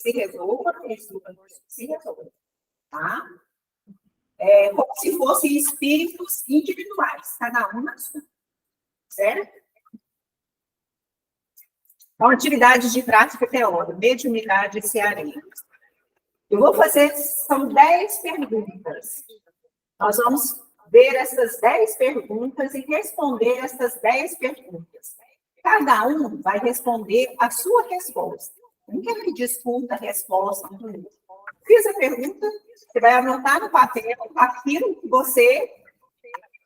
se resolva, se resolva, tá? Como se fossem espíritos individuais, cada um na sua, certo? Então, atividade de prática teórica, mediunidade cearense. Eu vou fazer, são 10 perguntas. Nós vamos ver essas 10 perguntas e responder essas 10 perguntas. Cada um vai responder a sua resposta. Não quero que discuta a resposta. Fiz a pergunta, você vai anotar no papel aquilo que você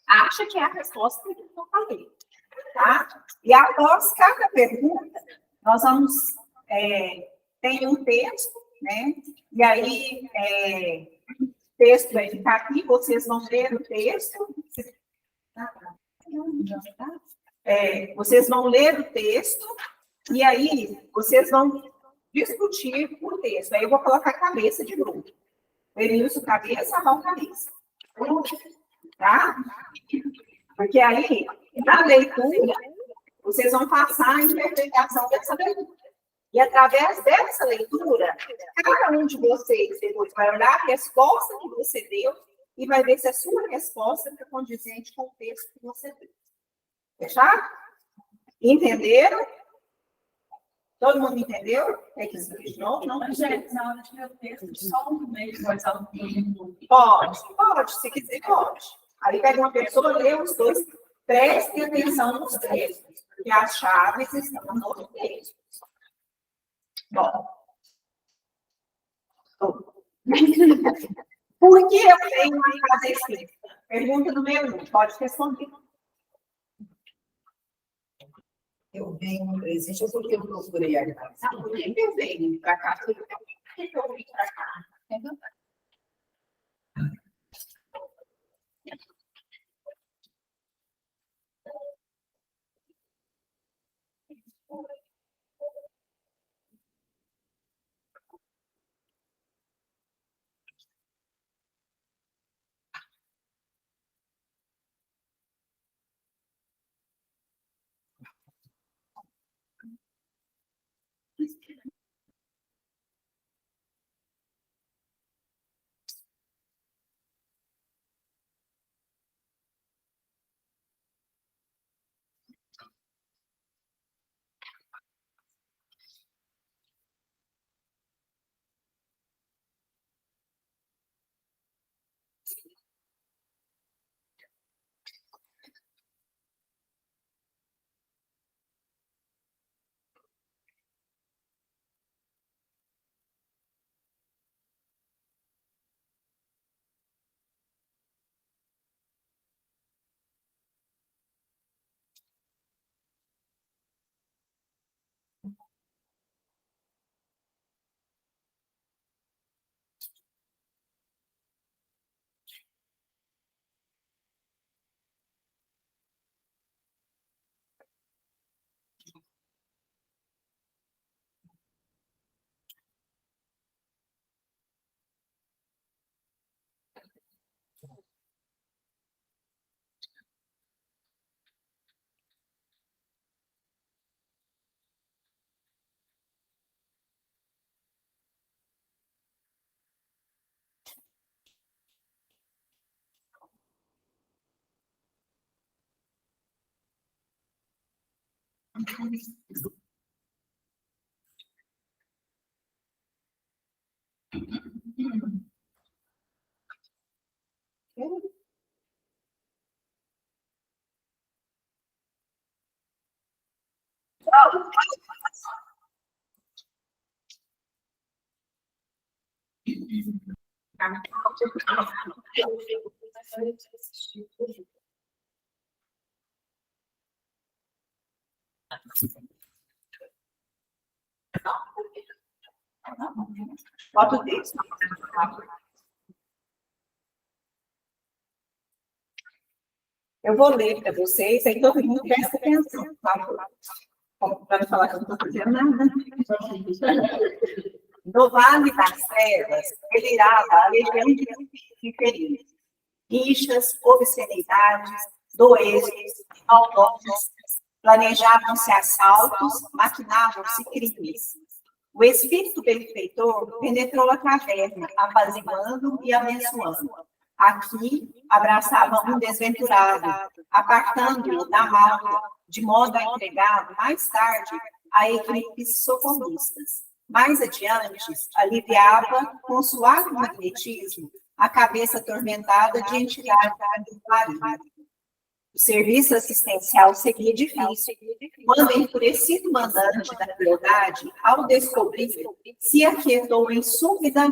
acha que é a resposta que eu falei. Tá? E após cada pergunta, nós vamos... tem um texto, né? E aí, o texto vai ficar aqui, vocês vão ler o texto. Vocês vão ler o texto, e aí vocês vão discutir o texto. Aí eu vou colocar a cabeça de grupo. Denilson, cabeça, Val, cabeça. Tá? Porque aí, na leitura, vocês vão passar a interpretação dessa leitura. E através dessa leitura, cada um de vocês depois vai olhar a resposta que você deu e vai ver se a sua resposta está condizente com o texto que você deu. Fechado? Entenderam? Todo mundo entendeu? É que de novo? Não, gente, na hora de ler o texto, só um meio mais alto. Pode, se quiser, pode. Aí pega uma pessoa, lê os dois, preste atenção nos textos, porque as chaves estão no texto. Bom. Por que eu tenho que fazer isso? Pergunta número 1, pode responder. Eu venho no presente, porque eu procurei a casa. Por que eu venho para cá? Por que eu vim para cá? Bota o texto. Eu vou ler para vocês, aí todo mundo presta atenção. Para não falar que eu não estou fazendo nada. No Vale das Trevas, delirava a legião de infeliz. Rixas, obscenidades, doenças, maldosos, planejavam-se assaltos, maquinavam-se crimes. O espírito benfeitor penetrou a caverna, apaziguando e abençoando. Aqui, abraçava um desventurado, apartando-o da malta, de modo a entregá-lo, mais tarde, a equipes socorristas. Mais adiante, aliviava, com suave magnetismo, a cabeça atormentada de entidade maligna. O serviço assistencial seguia difícil, quando o enfurecido mandante da crueldade, ao descobrir, se aquietou em súbita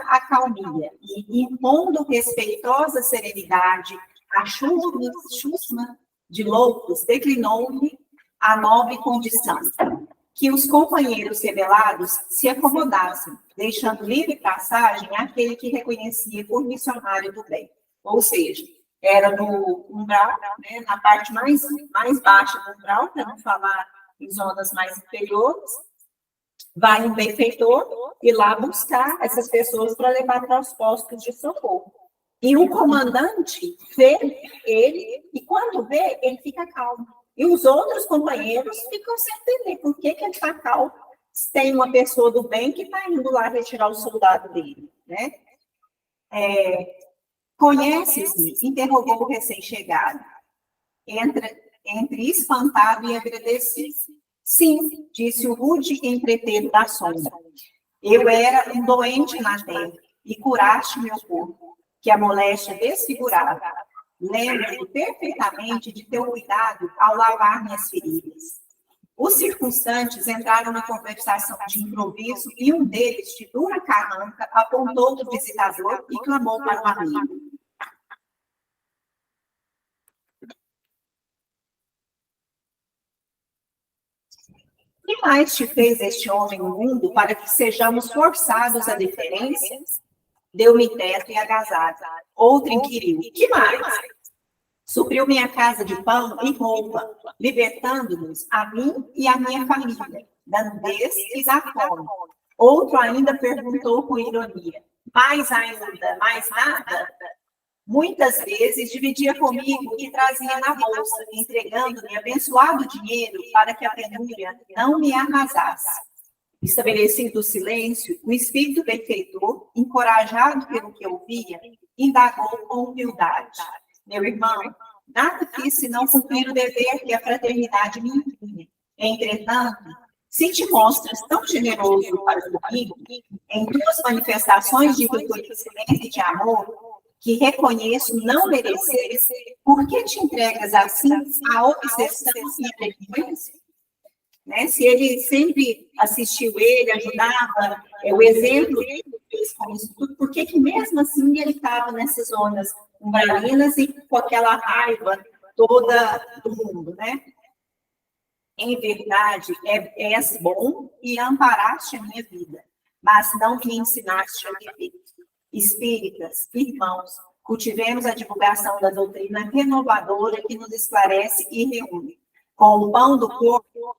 acalmia e, impondo respeitosa serenidade a chusma de loucos, declinou-lhe a nobre condição, que os companheiros revelados se acomodassem, deixando livre passagem àquele que reconhecia por missionário do bem. Ou seja, era no umbral, né, na parte mais baixa do umbral, para não falar em zonas mais inferiores, vai um benfeitor ir lá buscar essas pessoas para levar para os postos de socorro. E o comandante vê ele, e quando vê, ele fica calmo. E os outros companheiros ficam sem entender por que ele está calmo, se tem uma pessoa do bem que está indo lá retirar o soldado dele, né? Conheces-me? Interrogou o recém-chegado, entre espantado e agradecido. Sim, disse o rude empreiteiro da sombra. Eu era um doente na terra e curaste meu corpo, que a moléstia desfigurava. Lembro-me perfeitamente de teu cuidado ao lavar minhas feridas. Os circunstantes entraram na conversação de improviso e um deles, de dura carranca, apontou o visitador e clamou para o amigo. Que mais te fez este homem no mundo para que sejamos forçados à deferência? Deu-me teto e agasalho. Outro inquiriu. Que mais? Supriu minha casa de pão e roupa, libertando-nos a mim e a minha família, da nudez e da fome. Outro ainda perguntou com ironia. Mais ainda, mais nada? Muitas vezes dividia comigo e trazia na bolsa, entregando-me abençoado dinheiro para que a penúria não me arrasasse. Estabelecido o silêncio, o espírito benfeitor, encorajado pelo que ouvia, indagou com humildade. Meu irmão, nada fiz senão cumprir o dever que a fraternidade me impunha. Entretanto, se te mostras tão generoso para comigo, em tuas manifestações de reconhecimento e de amor, que reconheço não merecer, por que te entregas assim à obsessão e à frequência? Né? Se ele sempre assistiu ele, ajudava, o exemplo dele fez com isso tudo, por que mesmo assim ele estava nessas zonas umbralinas e com aquela raiva toda do mundo, né? Em verdade, és bom e amparaste a minha vida, mas não me ensinaste a viver. Espíritas, irmãos, cultivemos a divulgação da doutrina renovadora que nos esclarece e reúne. Com o pão do corpo,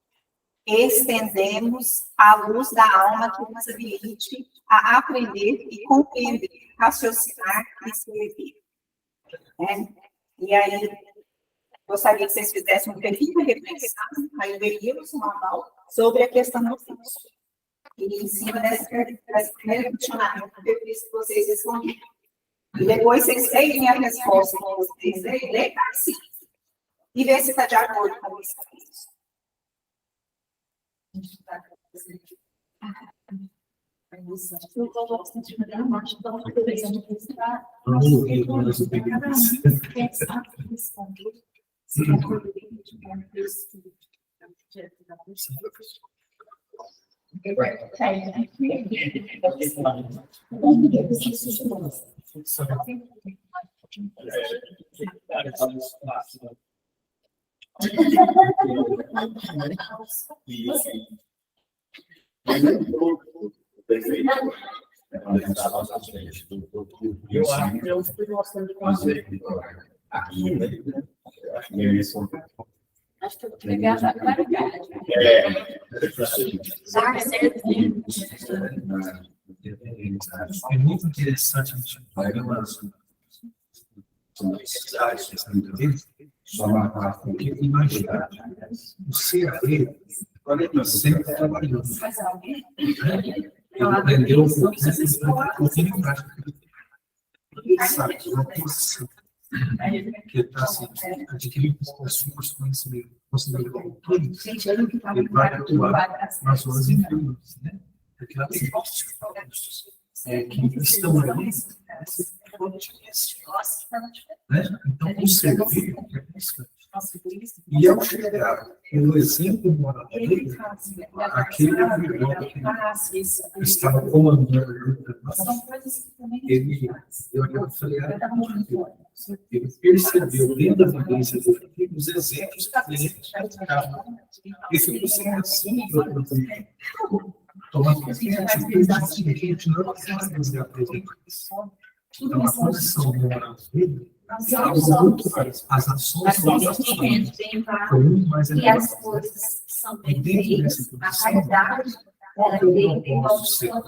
estendemos a luz da alma que nos habilite a aprender e compreender, raciocinar e escrever. E aí, gostaria que vocês fizessem uma pequena reflexão, aí veríamos uma aula sobre a questão do fluxo. E em cima desse primeiro questionamento, eu disse que vocês responderam. E depois vocês leem a resposta que vocês leem, assim, e ver se está de acordo com isso. Eu acho que eu fui mostrando aqui, né? Acho que eu vou pegar a claridade. É muito interessante a gente falar sobre necessidades, porque imaginar o ser dele Olha isso, sempre trabalhando. Ele aprendeu um pouquinho em prática. Ele sabe que uma posição que está assim, adquirindo os conhecimentos, ele vai atuar nas zonas inferiores, né? Porque ela tem que estão ali, né? Então, o ser vivo é constante. E ao chegar no exemplo moral dele, aquele que estava comandando ele olhou e falei, ele percebeu dentro da vivência do filho os exemplos que ele ficou sem assim, tomando então, a posição moral dele as ações foi muito mais elevadas. E dentro dessa posição, qual é o propósito ser? A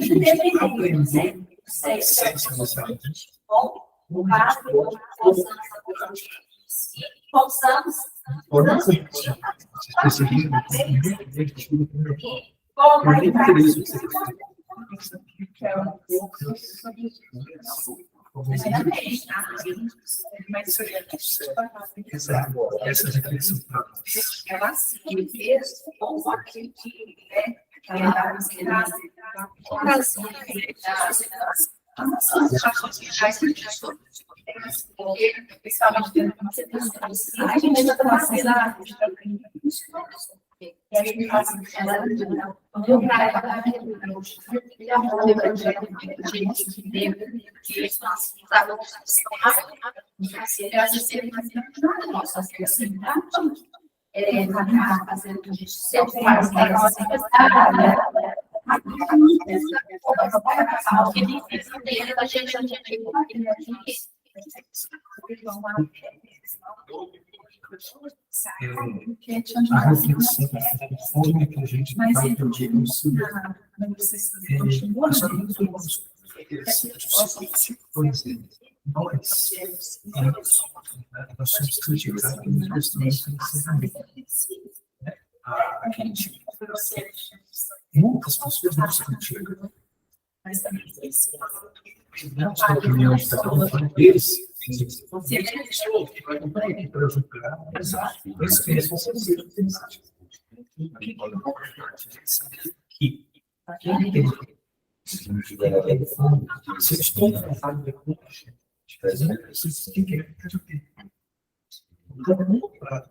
gente aprender a essência emocional. Podemos perceber por interesse que você essa reflexão a reflexão da forma que a gente vai entender o Senhor. Por exemplo, nós somos criticados pelas questões muitas pessoas não se criticam. Não só a opinião de cada um deles, você que vai comprar aqui para julgar, esse é responsabilidade. Que quem tem se eles estão falando depois, vocês têm que ter. Todo mundo para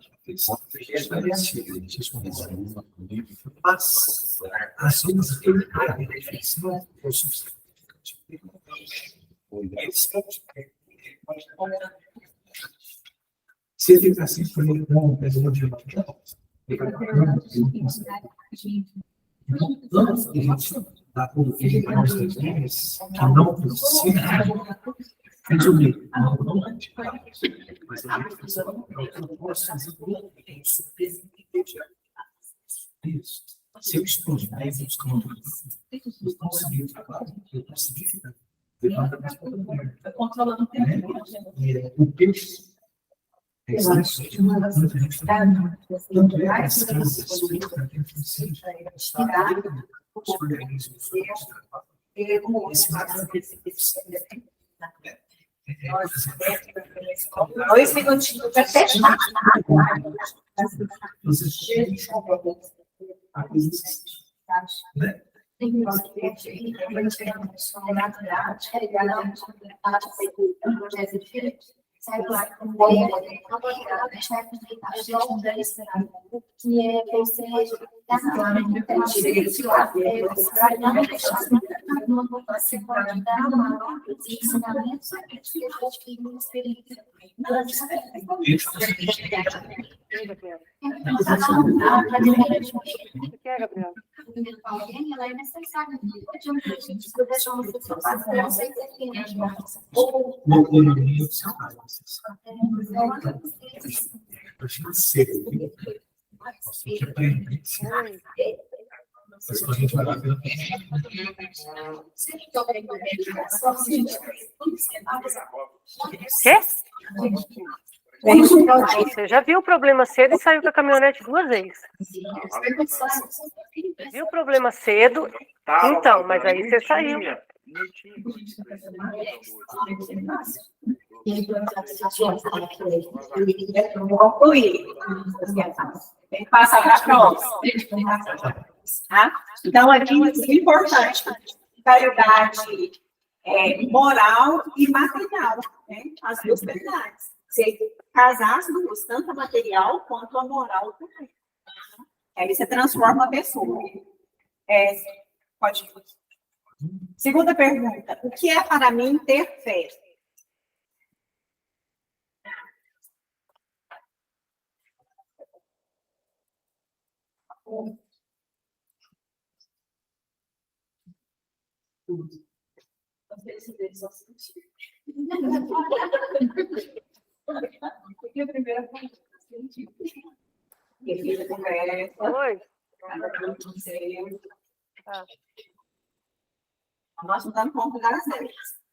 mas as coisas que ele tem a reflexão é o suficiente. Se ele ficar assim, por ele não pegou de novo. Antes de a gente dar convite para os desenhos, que não precisa resumir, não mas a reflexão é o que eu posso fazer isso. Isso. Se eu estou buscando eu consegui falar, eu consegui ficar. Controlando o tempo. O peixe. Tanto é que as casas os organismos Dois minutinhos para fechar. Ela é necessária. Você já viu o problema cedo e saiu com a caminhonete 2 vezes. Viu o problema cedo, então, mas aí você saiu. Concluir. Tem que passar para a próxima. Tá? Então, aqui é importante, qualidade moral e material, né? As duas qualidades. Você casar as duas, tanto a material quanto a moral também. Aí você transforma a pessoa. Pode. Segunda pergunta. O que é para mim ter fé? Porque a primeira foi sentido. Oi? Nós não estamos com das regras.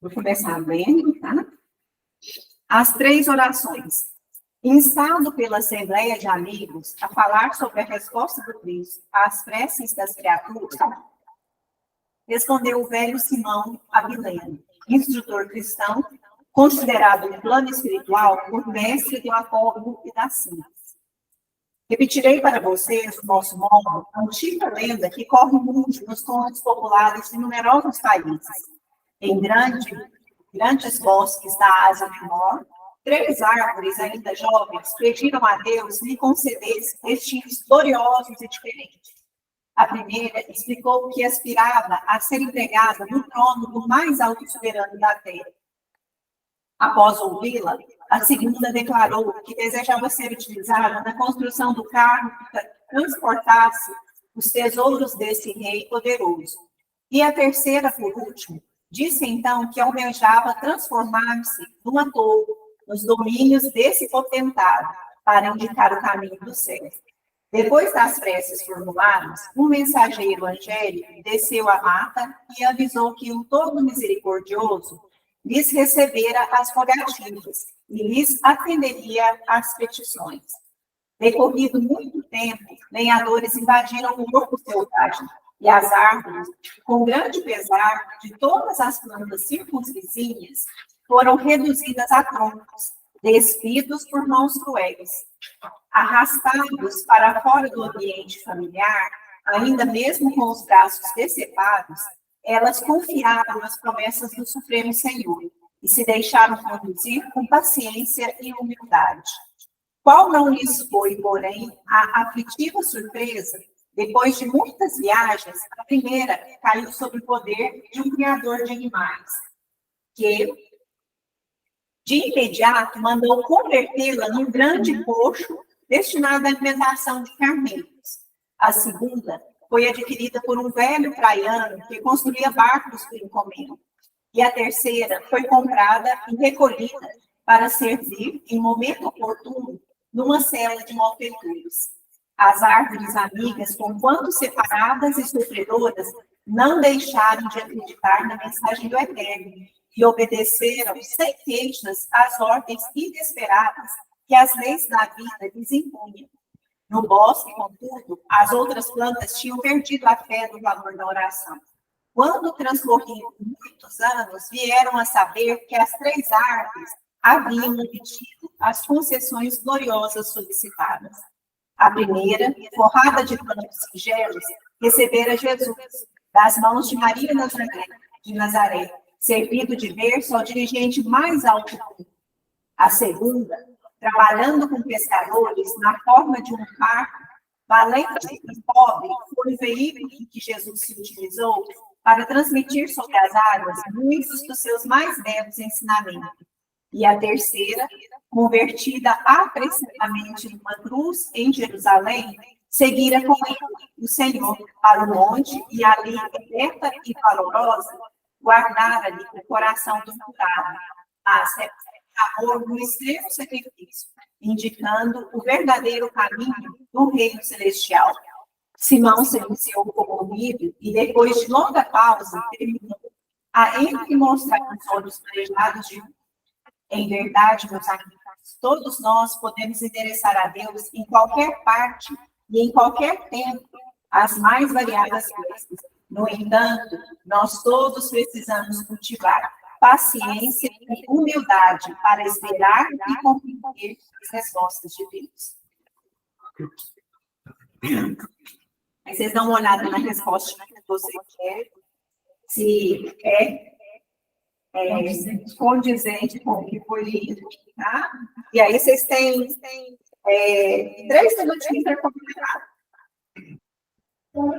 Vou começar lendo, tá? As 3 orações. Instado pela Assembleia de Amigos a falar sobre a resposta do Cristo às preces das criaturas, respondeu o velho Simão Abileno, instrutor cristão, considerado no plano espiritual por mestre do Apolo e da síntese. Repetirei para vocês, do nosso modo, a antiga lenda que corre muito nos contos populares de numerosos países. Em grandes bosques da Ásia Menor, 3 árvores ainda jovens pediram a Deus lhe concedesse destinos gloriosos e diferentes. A primeira explicou que aspirava a ser empregada no trono do mais alto soberano da terra. Após ouvi-la, a segunda declarou que desejava ser utilizada na construção do carro que transportasse os tesouros desse rei poderoso. E a terceira, por último, disse então que almejava transformar-se numa torre nos domínios desse potentado para indicar o caminho do céu. Depois das preces formuladas, um mensageiro angélico desceu a mata e avisou que o Todo Misericordioso lhes recebera as rogativas e lhes atenderia às petições. Decorrido muito tempo, lenhadores invadiram o morro selvagem e as árvores, com grande pesar de todas as plantas circunvizinhas, foram reduzidas a troncos, despidos por mãos cruéis. Arrastados para fora do ambiente familiar, ainda mesmo com os braços decepados, elas confiaram as promessas do Supremo Senhor e se deixaram conduzir com paciência e humildade. Qual não lhes foi, porém, a aflitiva surpresa, depois de muitas viagens, a primeira caiu sob o poder de um criador de animais, que, de imediato, mandou convertê-la num grande coxo destinado à alimentação de carneiros. A segunda foi adquirida por um velho praiano que construía barcos por encomenda. E a terceira foi comprada e recolhida para servir, em momento oportuno, numa cela de malfeitores. As árvores amigas, conquanto separadas e sofredoras, não deixaram de acreditar na mensagem do Eterno e obedeceram sem queixas às ordens inesperadas que as leis da vida lhes impunham. No bosque, contudo, as outras plantas tinham perdido a fé no valor da oração. Quando transcorriam muitos anos, vieram a saber que as 3 árvores haviam obtido as concessões gloriosas solicitadas. A primeira, forrada de panos singelos, recebera Jesus das mãos de Maria de Nazaré, servido de berço ao dirigente mais alto do mundo. A segunda, trabalhando com pescadores na forma de um barco, valente e pobre, foi o veículo que Jesus se utilizou para transmitir sobre as águas muitos dos seus mais belos ensinamentos. E a terceira, convertida apressadamente numa cruz em Jerusalém, seguira com ele o Senhor para o monte e ali, quieta e valorosa, guardara-lhe o coração do curado, mas amor no extremo sacrifício, indicando o verdadeiro caminho do reino celestial. Simão se iniciou comovido e, depois de longa pausa, terminou a entre mostrar os olhos marejados de luz. Em verdade, meus amigos, todos nós podemos endereçar a Deus em qualquer parte e em qualquer tempo as mais variadas coisas. No entanto, nós todos precisamos cultivar paciência e humildade para esperar e compreender as respostas de Deus. Aí vocês dão uma olhada na resposta que você quer, se é condizente com o que foi lido, tá? E aí vocês têm 3 minutinhos para completar. Eu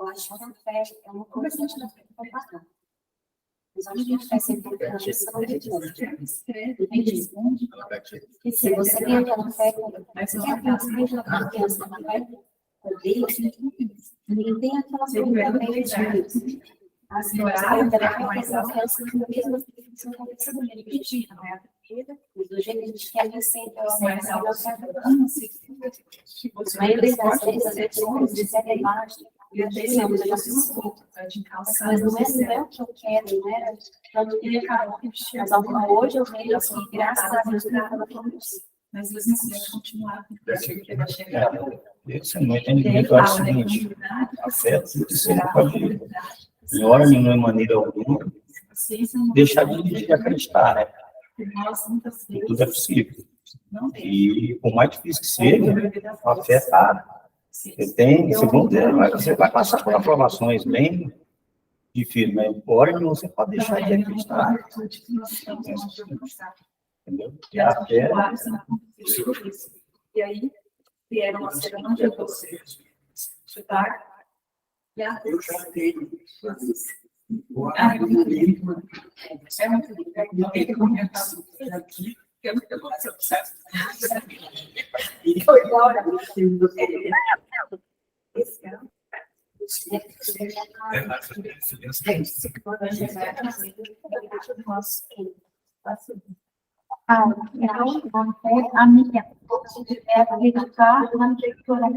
acho que a fé é uma conversante da fé comparada. Mas acho que a fé é importante, e se você tem aquela fé, se você tem aquela confiança na fé, com Deus, ninguém tem aquela confiança de Deus. As pessoas devem ter essa confiança na mesma definição que a pessoa deve pedir, não é a vida, do jeito que a gente quer que sempre a maioria das vezes a gente recebe a imagem e a gente não escuta. Mas não é o que eu quero, não era tanto que ele acabou. Mas hoje eu vejo que, graças a Deus, eu estava falando isso. Mas você vai continuar. Você não entende, eu acho o seguinte, afeta tudo que você pode, em hora nenhuma, de maneira alguma, deixar de acreditar, né? Tudo é possível. E por mais difícil que seja, afetar. Você vai passar por aprovações bem difíceis, mas por hora nenhuma você pode deixar de acreditar. Entendeu? E a fé. E aí, vieram a semana de você estudar. E a Eu já tenho. é muito lindo. Aqui, que eu vou fazer o processo. E foi embora. A minha é acreditar na leitura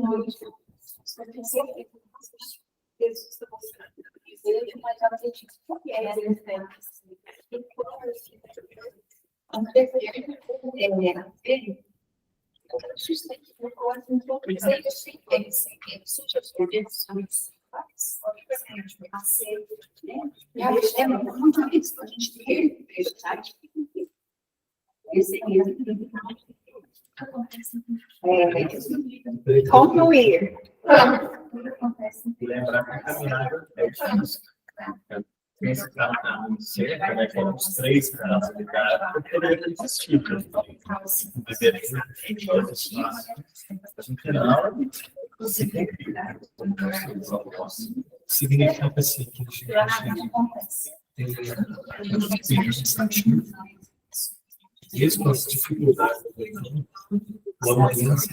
Concluir. Lembrar que a caminhada é difícil. Esse cara está muito cerca, né? Com os 3 casos de cara, eu poderia ter desistido. No final, você tem que significa assim que a gente tem legislativo, mesmo as dificuldades do econômico, o amanhã se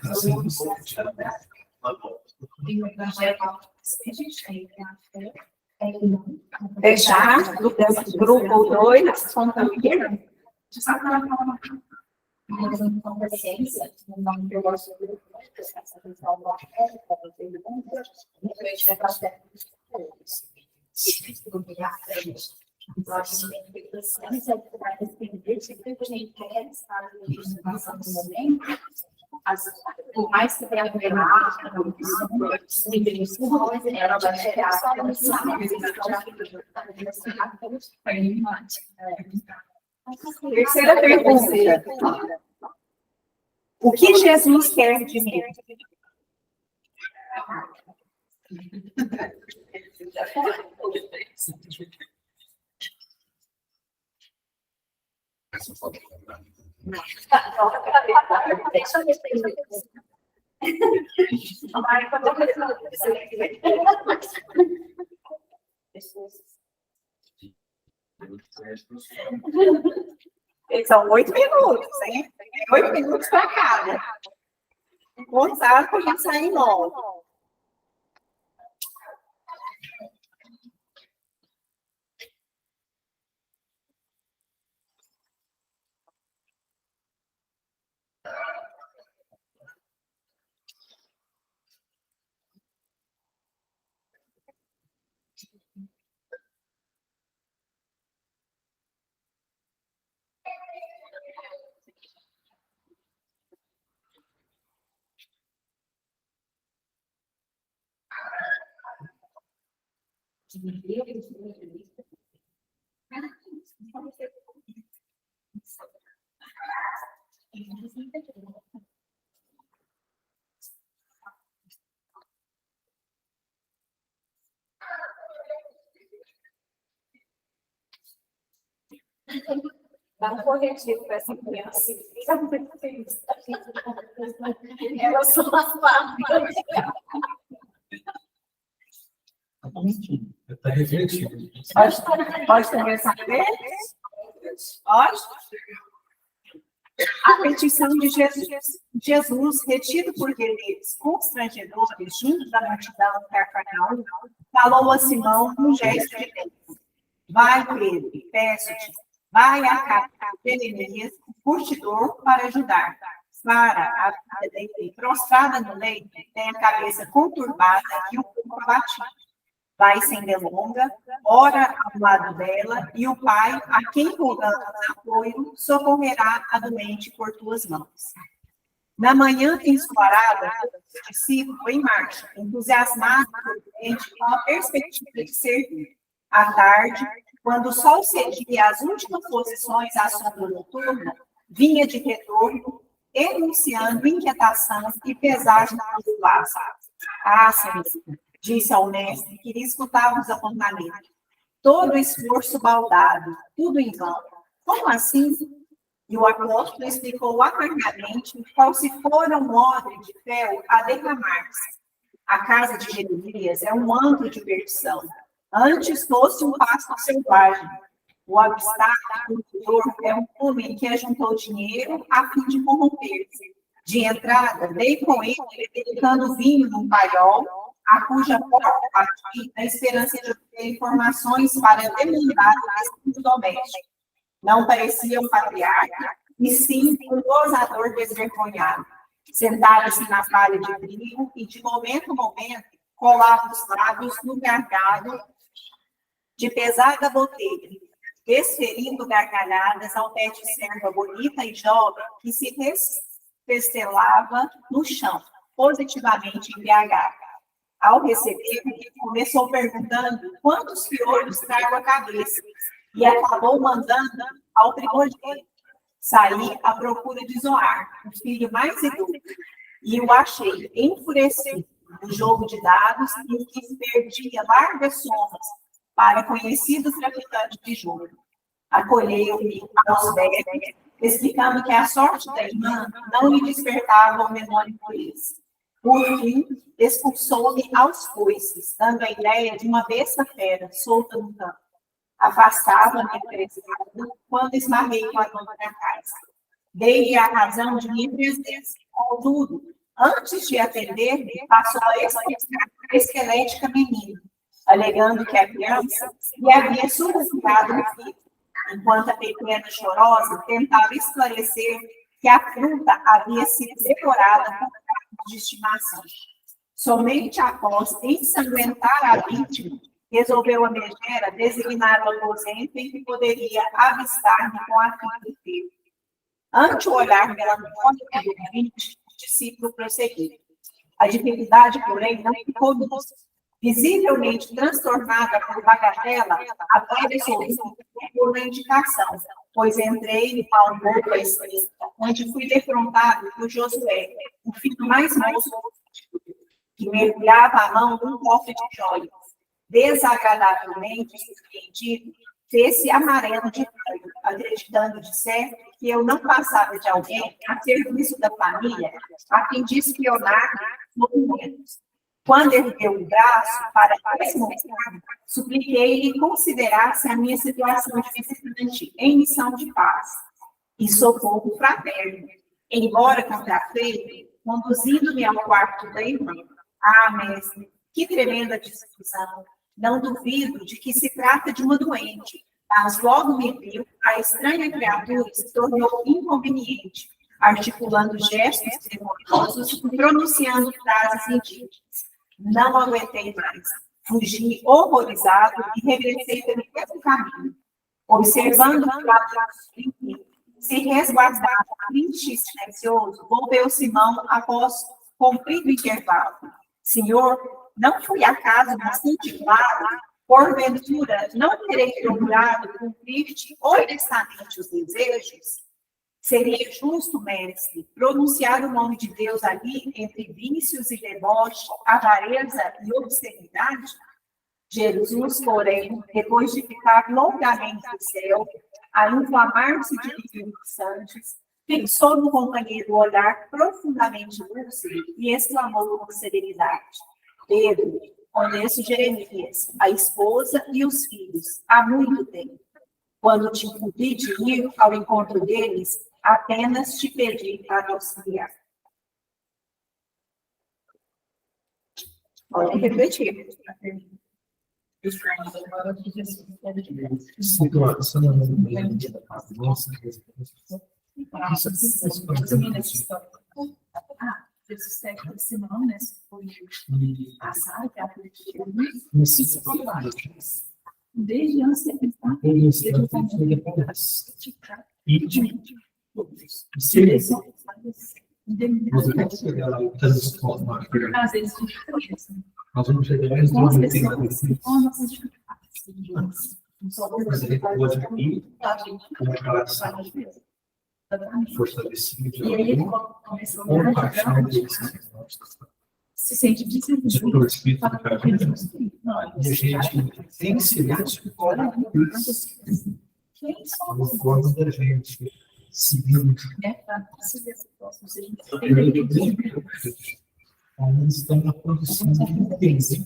Fechar do grupo 2, concluir. por mais que tenha revelado, ela vai gerar Terceira pergunta. O que Jesus quer de mim? Deixa eu responder. São 8 minutos, hein? 8 minutos para cada. Contar para a gente sair logo. Dá um corretivo para essa criança. Elas são as palavras. Está refletindo. Pode conversar com eles? Pode? A petição de Jesus, retido por guerreiros constrangedores junto da multidão carnal, falou a Simão um gesto de Deus. Vai, Pedro, peço-te, vai à casa de Jeremias, o curtidor, para ajudar. Sara, a filha dele, prostrada no leito, tem a cabeça conturbada e o corpo abatido. Vai sem delonga, ora ao lado dela, e o pai, a quem rogando apoio, socorrerá a doente por tuas mãos. Na manhã ensolarada, o discípulo em marcha, entusiasmado por doente, com a perspectiva de servir. À tarde, quando o sol cedia as últimas posições à sombra noturna, vinha de retorno, enunciando inquietação e pesar nos laços. Ah, Senhor, disse ao mestre, queria escutar os apontamentos. Todo esforço baldado, tudo em vão. Como assim? E o apóstolo explicou amargamente qual se fora um odre de fel a derramar-se. A casa de Jeremias é um antro de perdição. Antes fosse um pasto selvagem. O abstrato é um homem que ajuntou dinheiro a fim de corromper-se. De entrada, dei com ele, dedicando vinho num paiol, a cuja porta bati, na esperança de obter informações para demandar o assunto doméstico. Não parecia um patriarca, e sim um gozador desvergonhado. Sentava-se na palha de trigo e, de momento a momento, colava os lábios no gargalo de pesada botelha, desferindo gargalhadas ao pé de serva bonita e jovem que se desfestelava no chão, positivamente embriagada. Ao receber, começou perguntando quantos piolhos trago à cabeça e acabou mandando ao primogênito sair à procura de Zoar, o filho mais idoso, e o achei enfurecido no jogo de dados em que perdia largas somas para conhecidos traficantes de jogo. Acolheu-me aos pés, explicando que a sorte da irmã não lhe despertava o menor interesse. Por fim, expulsou-me aos coices, dando a ideia de uma besta fera solta no campo. Afastava-me apressado quando esmarrei com a dona da casa. Dei-lhe a razão de minha presença. Contudo, antes de atender-me, passou a explicar a esquelética menina, alegando que a criança lhe havia sufocado o filho, enquanto a pequena chorosa tentava esclarecer que a fruta havia sido devorada por carne de estimação. Somente após ensanguentar a vítima, resolveu a megera designar o aposento em que poderia avistar-me com a filha do filho. Ante o olhar melancólico do ouvinte, discípulo prosseguir. A dificuldade, porém, não ficou nisso. Visivelmente transtornada por bagatela, atravessou por uma indicação, pois entrei ao morro à esquerda, onde fui defrontado por Josué, o filho mais moço, que mergulhava a mão num cofre de joias. Desagradavelmente surpreendido, fez-se amarelo de raiva, acreditando de certo que eu não passava de alguém a serviço da família, a fim de espionar movimentos. Quando ergueu o braço para desmontar, supliquei-lhe que considerasse a minha situação de visitante em missão de paz e socorro fraterno, embora contrafeito, conduzindo-me ao quarto da irmã. Ah, mestre, que tremenda desilusão! Não duvido de que se trata de uma doente, mas logo me viu, a estranha criatura se tornou inconveniente, articulando gestos cerimôniosos, pronunciando frases indígenas. Não aguentei mais. Fugi horrorizado e regressei pelo mesmo caminho. Observando o lado se resguardava triste e silencioso, volveu-se mão após comprido intervalo. Senhor, não fui acaso bastante claro? Porventura, não terei procurado cumprir-te honestamente os desejos? Seria justo, mestre, pronunciar o nome de Deus ali entre vícios e deboche, avareza e obscenidade? Jesus, porém, depois de ficar longamente no céu, a inflamar-se de divinos santos, fixou no companheiro o olhar profundamente lúcido e exclamou com serenidade: Pedro, conheço Jeremias, a esposa e os filhos, há muito tempo. Quando te incumbi de ir ao encontro deles, apenas te pedi para auxiliar. Pode refletir. Desde antes de pensar, às vezes, nós vamos chegar mais com as longe. pessoas, com nossas dificuldades. Mas ele pode ir com relação fortalecimento E aí ele começou a paixão deles. se sente O desenvolvido. espírito do cara, e a gente tem silêncio fora isso. Quem A somos forma da gente seguindo. Ainda estão na produção de entender.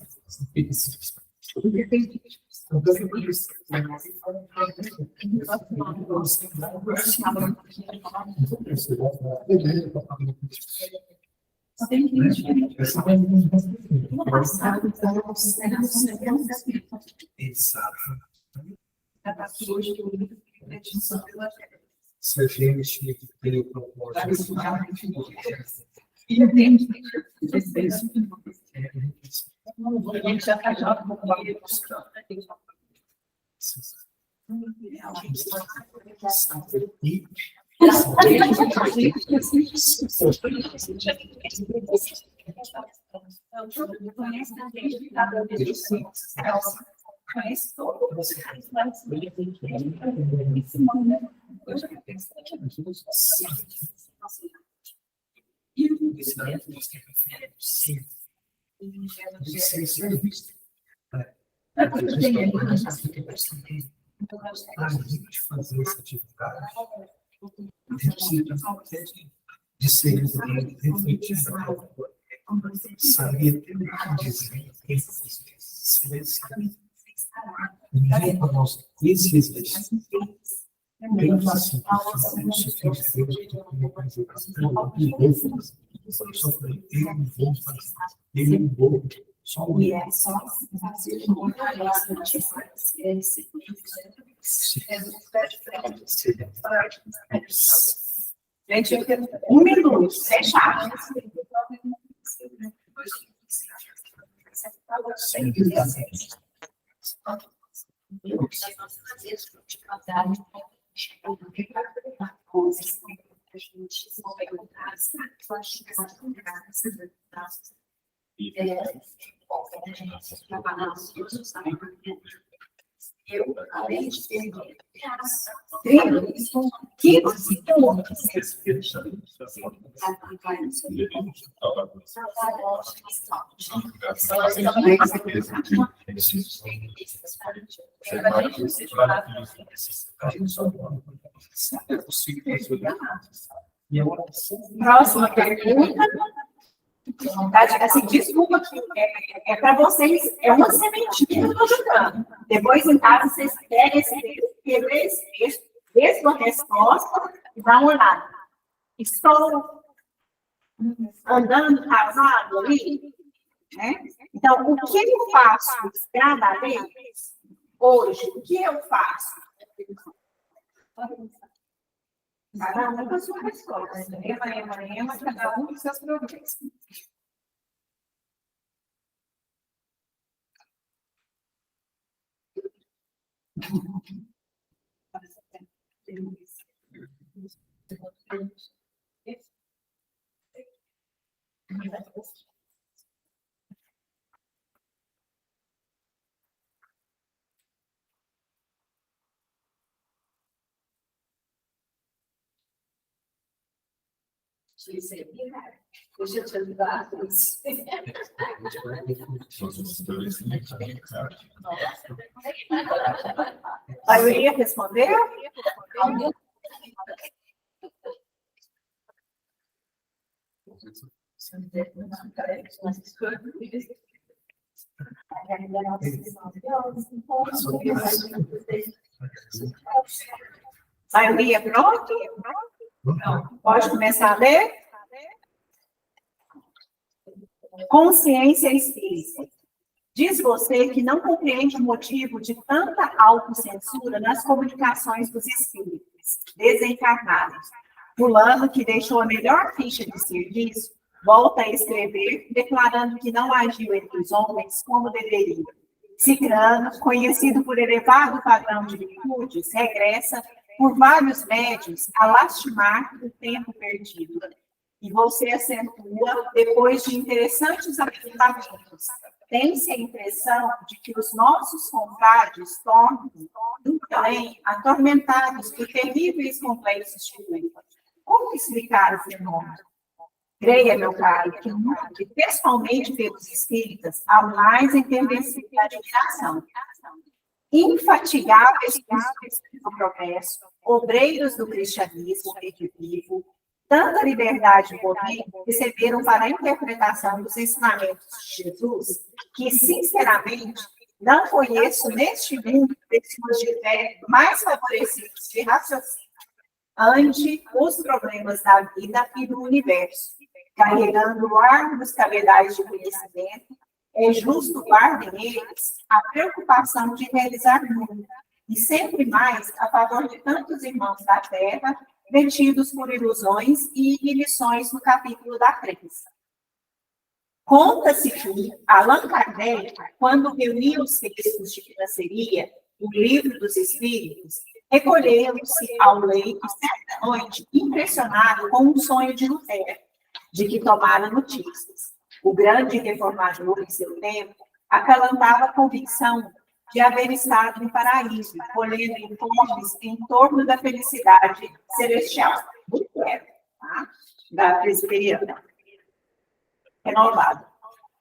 Tem que no passado, Se a gente tem o propósito entende? a gente já está já com conhece todo o a gente fazer essa atividade, a gente de ser refletir, saber dizer, ninguém para nós esse exercício bem fácil fazer isso que Deus só falei, eu não vou fazer, eu não vou, só o E é só fazer Gente, eu quero 1 minuto, fechado. a gente vai perguntar se eu acho que eu, além de ter 15 segundos, próxima pergunta. Assim, desculpa que é para vocês, é uma sementinha que eu estou jogando. Depois, em casa, vocês pegam esse texto, vê sua resposta e dá uma olhada. Estou andando casado ali, né? Então, o que eu faço cada vez hoje? O que eu faço? Cada um com a sua resposta. Cada um com seus problemas. Deixa eu te ajudar. A maioria respondeu? A maioria pronto? Pode começar a ler? Consciência espírita. Diz você que não compreende o motivo de tanta autocensura nas comunicações dos espíritos desencarnados. Fulano, que deixou a melhor ficha de serviço, volta a escrever, declarando que não agiu entre os homens como deveria. Cicrano, conhecido por elevado padrão de virtudes, regressa por vários médios a lastimar o tempo perdido. E você acentua, depois de interessantes apontamentos, tem-se a impressão de que os nossos confrades tornam, também, atormentados por terríveis complexos de culpa. Como explicar o fenômeno? Creia, meu caro, que pessoalmente pelos espíritas há mais entendercida admiração. Infatigáveis do progresso, obreiros do cristianismo vivo, tanta liberdade e poder receberam para a interpretação dos ensinamentos de Jesus, que, sinceramente, não conheço neste mundo pessoas de fé mais favorecidas de raciocínio ante os problemas da vida e do universo, carregando árduos cabedais de conhecimento. É justo guardem eles a preocupação de realizar muito, e sempre mais a favor de tantos irmãos da terra, metidos por ilusões e inibições no capítulo da crença. Conta-se que Allan Kardec, quando reuniu os textos de financeria, o livro dos Espíritos, recolheu-se ao leito certa noite, impressionado com um sonho de Lutero, de que tomara notícias. O grande reformador em seu tempo acalantava a convicção de haver estado no paraíso, colhendo informes em torno da felicidade celestial. Lutero, tá? Da presbiteriana. Renovado.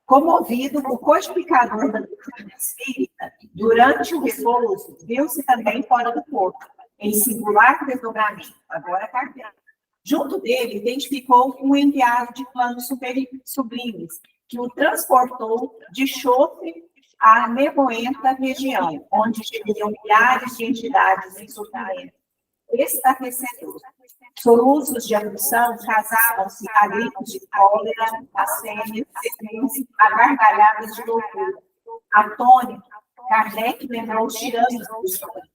Comovido, o codificador da doutrina espírita, durante o repouso, viu-se também fora do corpo, em singular desdobramento. Agora, Kardec. Junto dele, identificou um enviado de planos sublimes, que o transportou de Chofre à nevoenta região, onde viviam milhares de entidades em sofrimento estarrecedor. Soluços de aflição casavam-se a gritos de cólera, assénios, a gargalhadas de loucura. Atônito, Kardec lembrou os tiranos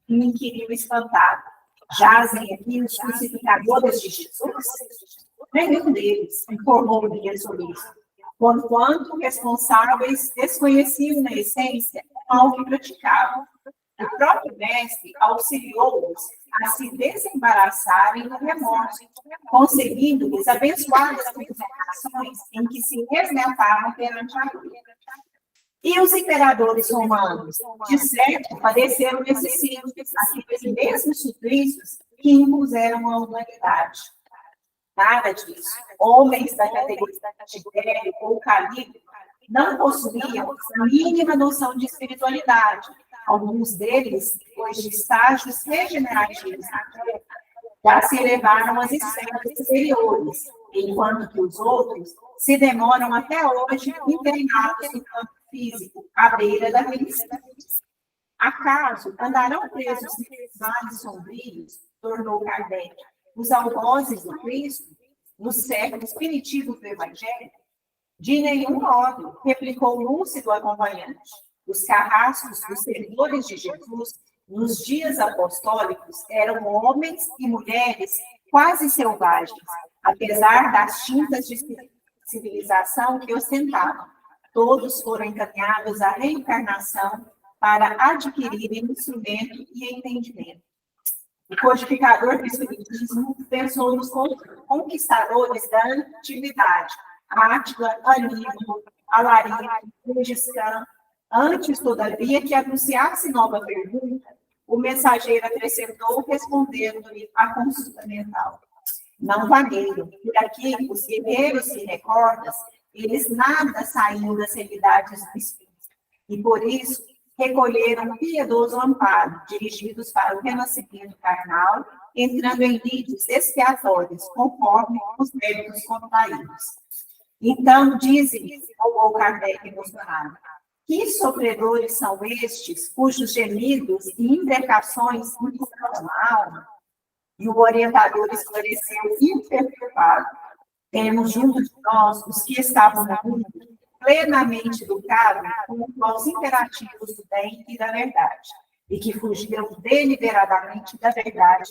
e inquiriu espantado. Jazem aqui os crucificadores de Jesus? Nenhum deles, informou o guia solista. Quanto responsáveis desconheciam na essência ao que praticavam. O próprio mestre auxiliou-os a se desembaraçarem do remorso, conseguindo-lhes abençoadas representações em que se resgatavam perante a lei. E os imperadores romanos, de certo, padeceram nesses ciclos aqueles mesmos suplícios que impuseram à humanidade. Nada disso. Homens da categoria de Tibério ou Calígula não possuíam a mínima noção de espiritualidade. Alguns deles, depois de estágios regenerativos na Terra, já se elevaram às esferas superiores, enquanto que os outros se demoram até hoje internados no campo físico, à beira da felicidade. Acaso andarão presos em vales sombrios, tornou Kardec, os algozes do Cristo, no século espiritismo do Evangelho? De nenhum modo, replicou lúcido acompanhante. Os carrascos dos seguidores de Jesus, nos dias apostólicos, eram homens e mulheres quase selvagens, apesar das tintas de civilização que ostentavam. Todos foram encaminhados à reencarnação para adquirirem instrumento e entendimento. O codificador do Espiritismo pensou nos conquistadores da antiguidade, Átila, Aníbal, Alarico, Gengis Khan. Antes, todavia, que anunciasse nova pergunta, o mensageiro acrescentou, respondendo-lhe a consulta mental. Não vagueiro, por aqui os guerreiros se recordas, eles nada saíam das realidades do espírito, e por isso recolheram um piedoso amparo, dirigidos para o renascimento carnal, entrando em lides expiatórios, conforme os méritos contraídos. Então, dizem, o Kardec emocionado, que sofredores são estes, cujos gemidos e imprecações implicam a alma? E o orientador esclareceu imperturbado. Temos junto de nós os que estavam no mundo plenamente educados aos imperativos do bem e da verdade, e que fugiram deliberadamente da verdade,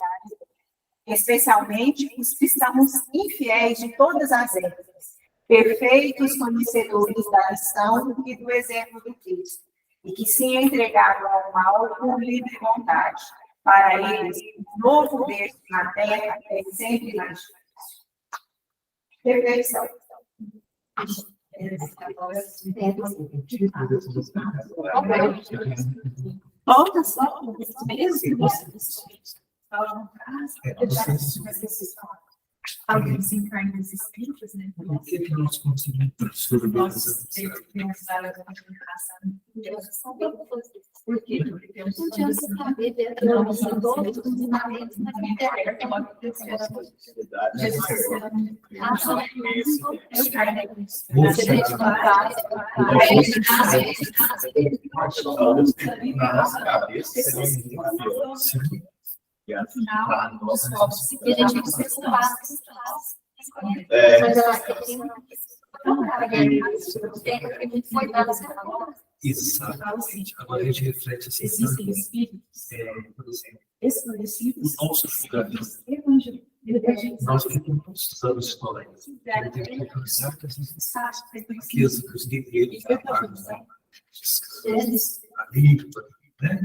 especialmente os cristãos infiéis de todas as épocas, perfeitos conhecedores da missão e do exemplo do Cristo, e que se entregaram ao mal por livre vontade. Para eles, o novo berço na terra é sempre mais difícil. Reflexão. Volta só mesmo. Alguém se encarna nesses espíritos, né? O que nós conseguimos transformar essa Por quê? Porque eu não tinha saber dentro da nossa todos os ensinamentos na internet. E Afinal, os povos se a gente precisa Exatamente. Agora a gente reflete assim. Existem espíritos Por exemplo, esclarecidos. o nosso julgamento. Nós ficamos anos escolar. Eu tenho que pensar que as riquezas dos guerreiros da paz, a língua, né?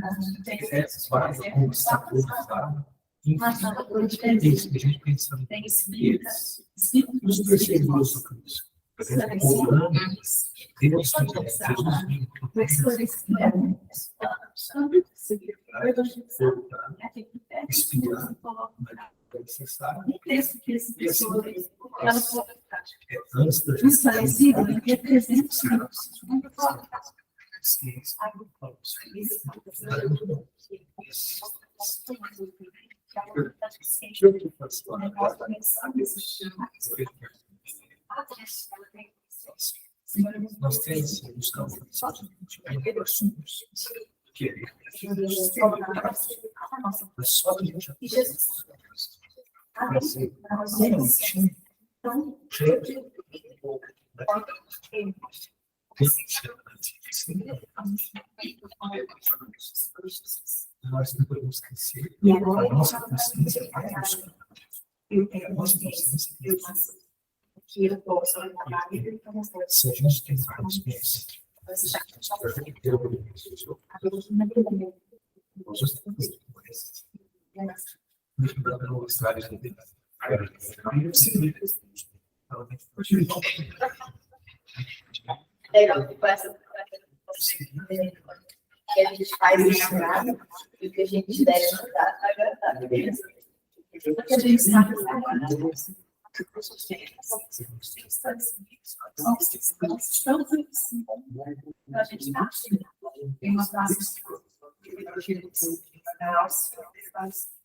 Essas várias conquistadores lá. Enfim, isso que a gente pensa neles. Os perseguidores do Cristo. Deus inspirar é necessário. Antes da gente nós temos que buscar assuntos que é só a gente nós não podemos esquecer a nossa consciência vai buscar. A nossa consciência se a gente tem vários bens, nós estamos Legal, com essa que a gente faz isso e o que a gente deve ajudar a agradar. Porque a gente sabe a gente tem uma classe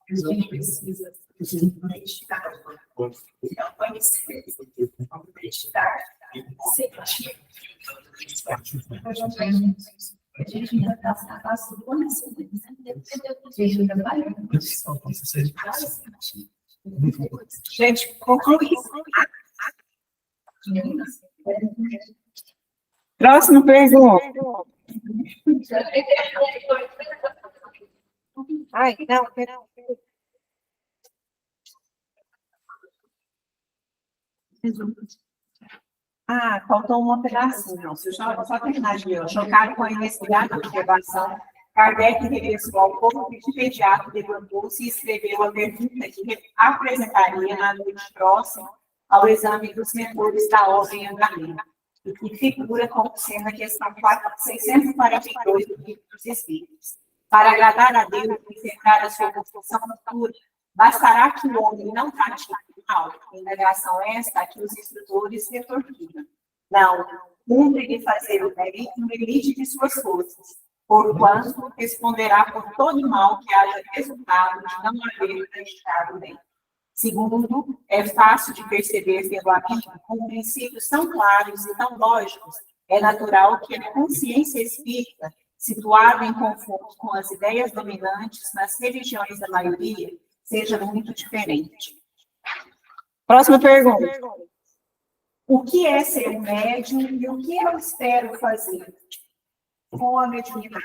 a gente precisa identificar, não conhecer, identificar, sentir. A gente ainda está na base do conhecimento, a gente ainda vai. Gente, conclui. Próxima pergunta. Ai, não, perdão. Ah, faltou uma pedacinho. Não, se eu só terminar de ler. Chocado com a inesperada observação, Kardec regressou ao corpo imediato, levantou-se e escreveu a pergunta que apresentaria na noite próxima ao exame dos mentores da ordem andamento, e que figura como sendo a questão 642 do Livro dos Espíritos. Para agradar a Deus e enfrentar a sua construção futura, bastará que o homem não pratique o mal. Indagação esta a que os instrutores se torturam. Não, cumpre-lhe fazer o limite de suas forças, porquanto responderá por todo mal que haja resultado de não haver praticado bem. Segundo, é fácil de perceber pelo amigo, com princípios tão claros e tão lógicos, é natural que a consciência espírita, situada em confronto com as ideias dominantes nas religiões da maioria, seja muito diferente. Próxima pergunta. O que é ser um médium e o que eu espero fazer com a mediunidade?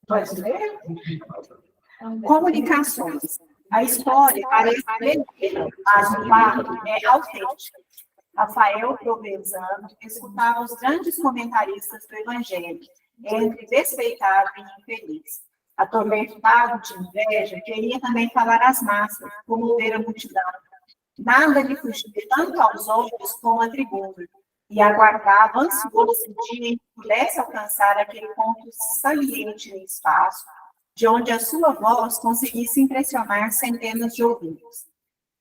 Pode ler? Comunicações. A história parece mentira, mas o fato é autêntico. Rafael Provenzano escutava os grandes comentaristas do Evangelho, entre despeitado e infeliz. Atormentado de inveja, queria também falar às massas, comover a multidão. Nada lhe fugia tanto aos olhos como a tribuna, e aguardava ansioso o dia em que pudesse alcançar aquele ponto saliente no espaço, de onde a sua voz conseguisse impressionar centenas de ouvidos.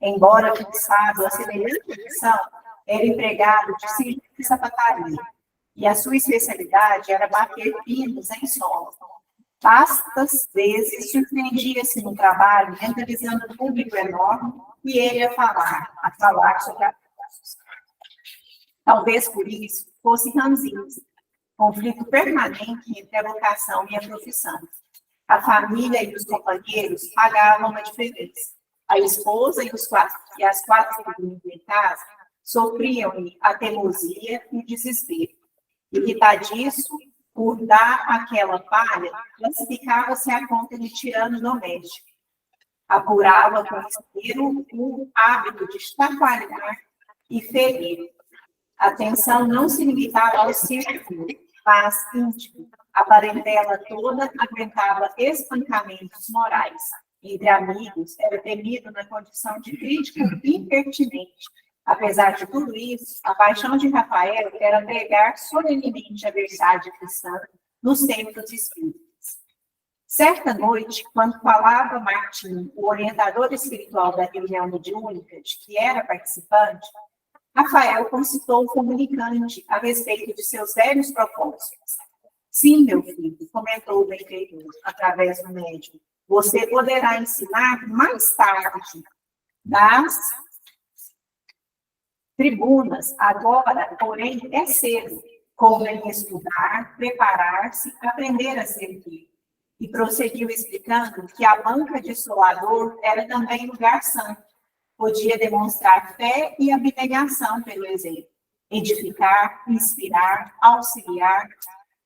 Embora fixado a semelhante missão, era empregado de serviço de sapataria, e a sua especialidade era bater pinos em solo. Vastas vezes surpreendia-se no trabalho, mentalizando um público enorme, e ele a falar sobre atrasos. Talvez por isso fosse ranzinza, conflito permanente entre a vocação e a profissão. A família e os companheiros pagavam uma diferença. A esposa e as 4 filhas em casa sofriam-lhe a teimosia e o desespero. Irritadiço por dar aquela palha, classificava-se a conta de tirano doméstico. Apurava com esmero o hábito de chacoalhar e ferir. A tensão não se limitava ao círculo, mas íntimo. A parentela toda aguentava espancamentos morais. Entre amigos, era temido na condição de crítico impertinente. Apesar de tudo isso, a paixão de Rafael era pregar solenemente a verdade cristã nos templos espíritas. Certa noite, quando falava Martim, o orientador espiritual da reunião mediúnica, de que era participante, Rafael concitou o comunicante a respeito de seus velhos propósitos. Sim, meu filho, comentou o benfeitor, através do médium, você poderá ensinar mais tarde das tribunas. Agora, porém, é cedo. Convém estudar, preparar-se, aprender a servir. E prosseguiu explicando que a banca de solador era também lugar santo. Podia demonstrar fé e abnegação pelo exemplo. Edificar, inspirar, auxiliar.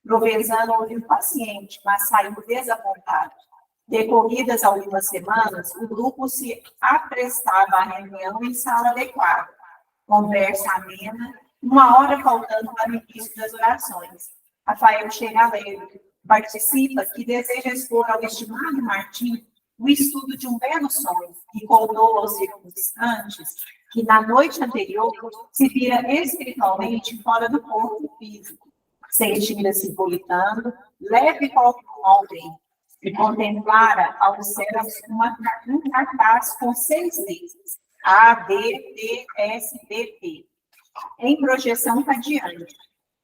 Provenzano ouviu paciente, mas saiu desapontado. Decorridas algumas semanas, o grupo se aprestava à reunião em sala adequada. Conversa amena, 1 hora faltando para o início das orações. Rafael chega alegre, participa que deseja expor ao estimado Martim o estudo de um belo sonho e contou aos circunstantes que na noite anterior se vira espiritualmente fora do corpo físico, sentindo-se volitando, leve como um vento, e contemplara aos céus um cartaz com 6 letras, A, B, T, S, D, P, em projeção radiante.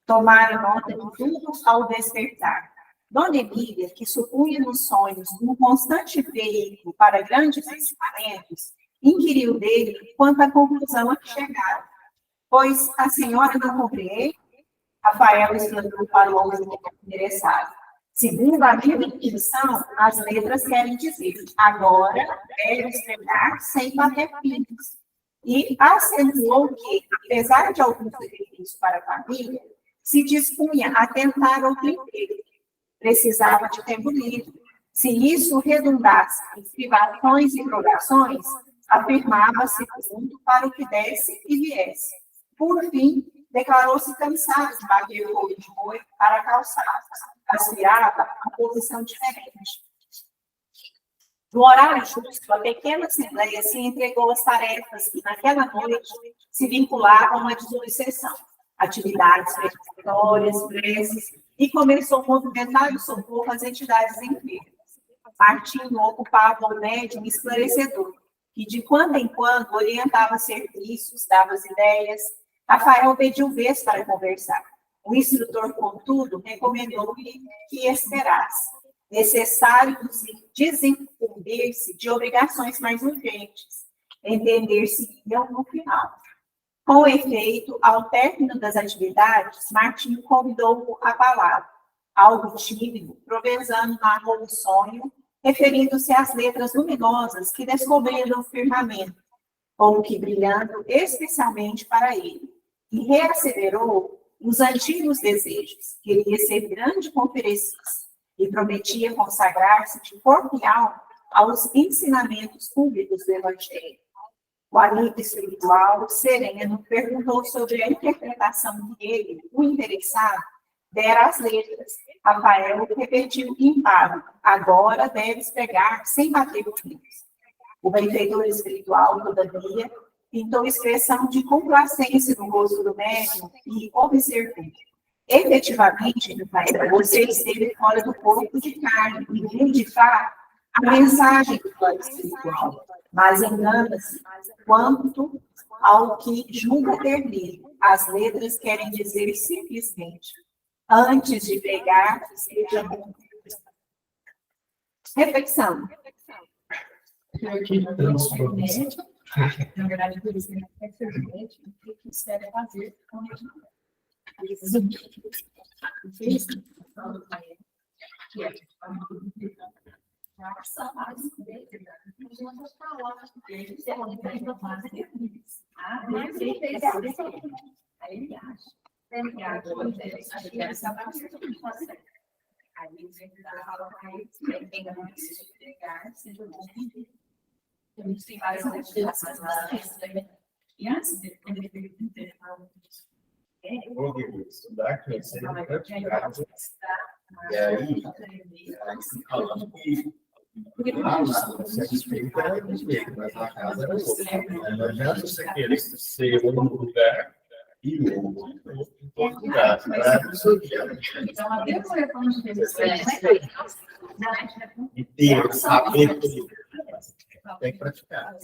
Tomaram nota de tudo ao despertar. Dona Emília, que supunha nos sonhos um constante veículo para grandes ensinamentos, inquiriu dele quanto à conclusão a que chegaram. Pois a senhora não compreende? Rafael exclamou para o homem interessado. Segundo a minha intuição, as letras querem dizer, agora deve estrear sem bater filhos. E acentuou que, apesar de algum sacrifício para a família, se dispunha a tentar outro emprego. Precisava de tempo livre. Se isso redundasse em privações e provações, afirmava-se pronto para o que desse e viesse. Por fim, declarou-se cansado de bater o olho de boi para calçados. Aspirava a posição diferente. No horário justo, a pequena assembleia se entregou às tarefas que, naquela noite, se vinculavam à desobsessão. Atividades preparatórias, preces, e começou a movimentar o socorro às entidades enfermas. Martinho ocupava um médium esclarecedor, que de quando em quando orientava serviços, dava as ideias. Rafael pediu vez para conversar. O instrutor, contudo, recomendou-lhe que esperasse. Necessário desincumbir-se de obrigações mais urgentes, entender-se-iam no final. Com efeito, ao término das atividades, Martinho convidou-o a palavra. Algo tímido, Provenzano narrou o sonho, referindo-se às letras luminosas que descobriram o firmamento, como que brilhando especialmente para ele, e reacelerou os antigos desejos. Queria ser grande conferencista e prometia consagrar-se de corpo e alma aos ensinamentos públicos do Evangelho. O amigo espiritual, sereno, perguntou sobre a interpretação que ele, o interessado, dera às letras. Rafael repetiu impávido, agora deves pregar sem bater os livros. O benfeitor espiritual, todavia, pintou expressão de complacência no rosto do médium e observou. Efetivamente, Rafael, você esteve fora do corpo de carne e viu de fato a mensagem do plano espiritual, mas engana-se quanto ao que julga ter lido. As letras querem dizer simplesmente, antes de pregar, seja bom. Reflexão. Na verdade, por isso que ele quer ser médico, o que ele espera fazer com o medicamento. Estudar, conhecer, e aí, falando que você respeita mas na casa era outra. Não adianta você querer ser um lugar e outro em todo lugar. E ter, saber tudo. Tem que praticar.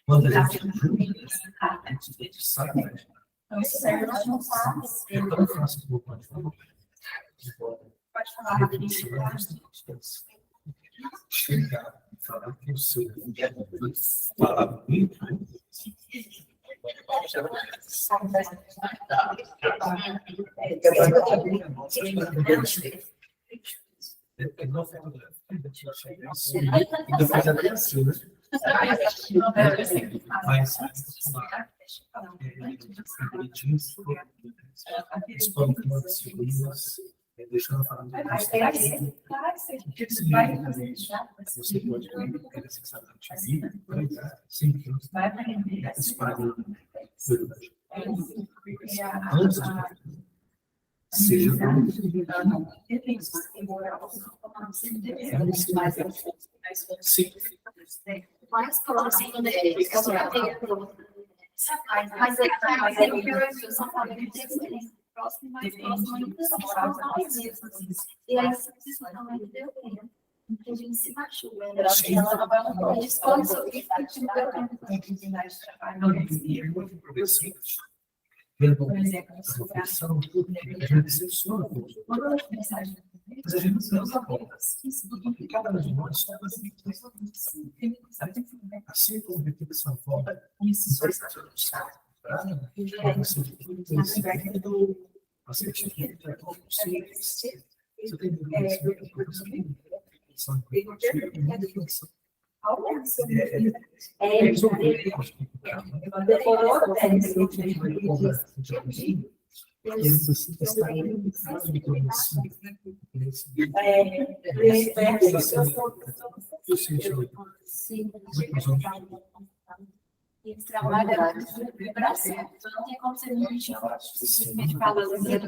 Quando a gente sabe, é tão fácil que eu pode falar. Chegar e falar que o seu fala muito. Ainda faz até assim, né? Mas deixando falar de o que significa isso? Você pode ter essa sensação de vida, sempre espalhando antes de seja sim. Mais próximo dele, mas é que eu só falo de próximo, mais próximo e aí essa pessoa não deu tempo. Porque a gente se machuca. Ela escolhe sobre isso que te deu tempo. Por exemplo, a profissão, a gente decepciona tudo. Mas a gente não usa poucas. E cada um de nós está fazendo isso. Assim como a reflexão volta, isso vai estar no estado. Você tem que ter você tem que E eles trabalham no Brasil. Então, não tem como ser muito simplesmente falando assim.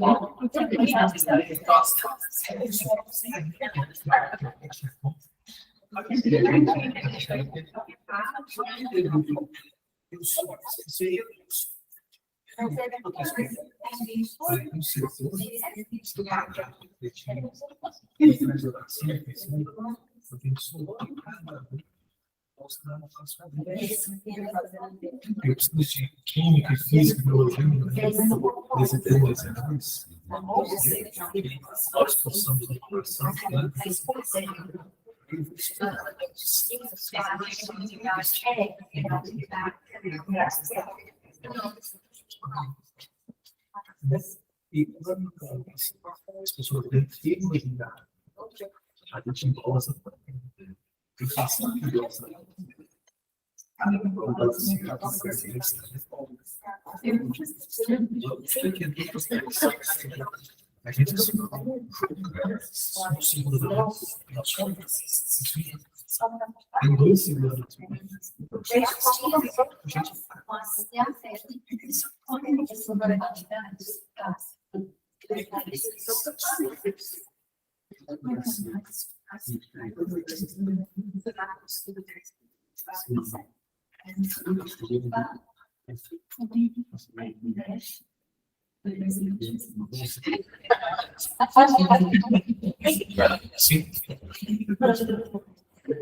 Eu preciso de química, física, biologia, nesse tema de exames. Nós possamos ter coração. E quando as pessoas têm que imaginar, a gente gosta de fazer curiosa. A gente se o símbolo da nossa tem dois símbolos. Sim.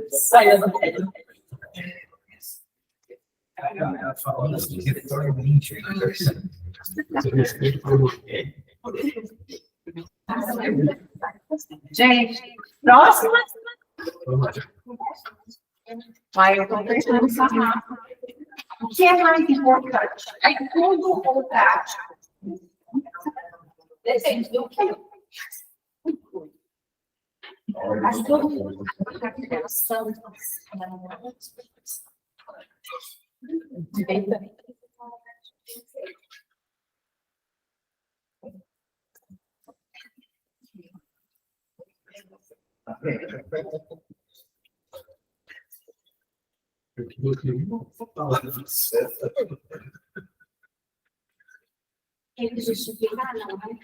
Saia do prédio. Falando assim, retornamente, respeito pelo Gente, próxima. Aí eu estou tentando falar. O que é mais importante? É tudo ou prático? Depende do que. As duas. Eu que botei uma palavra certa. Ele justifica, não, né?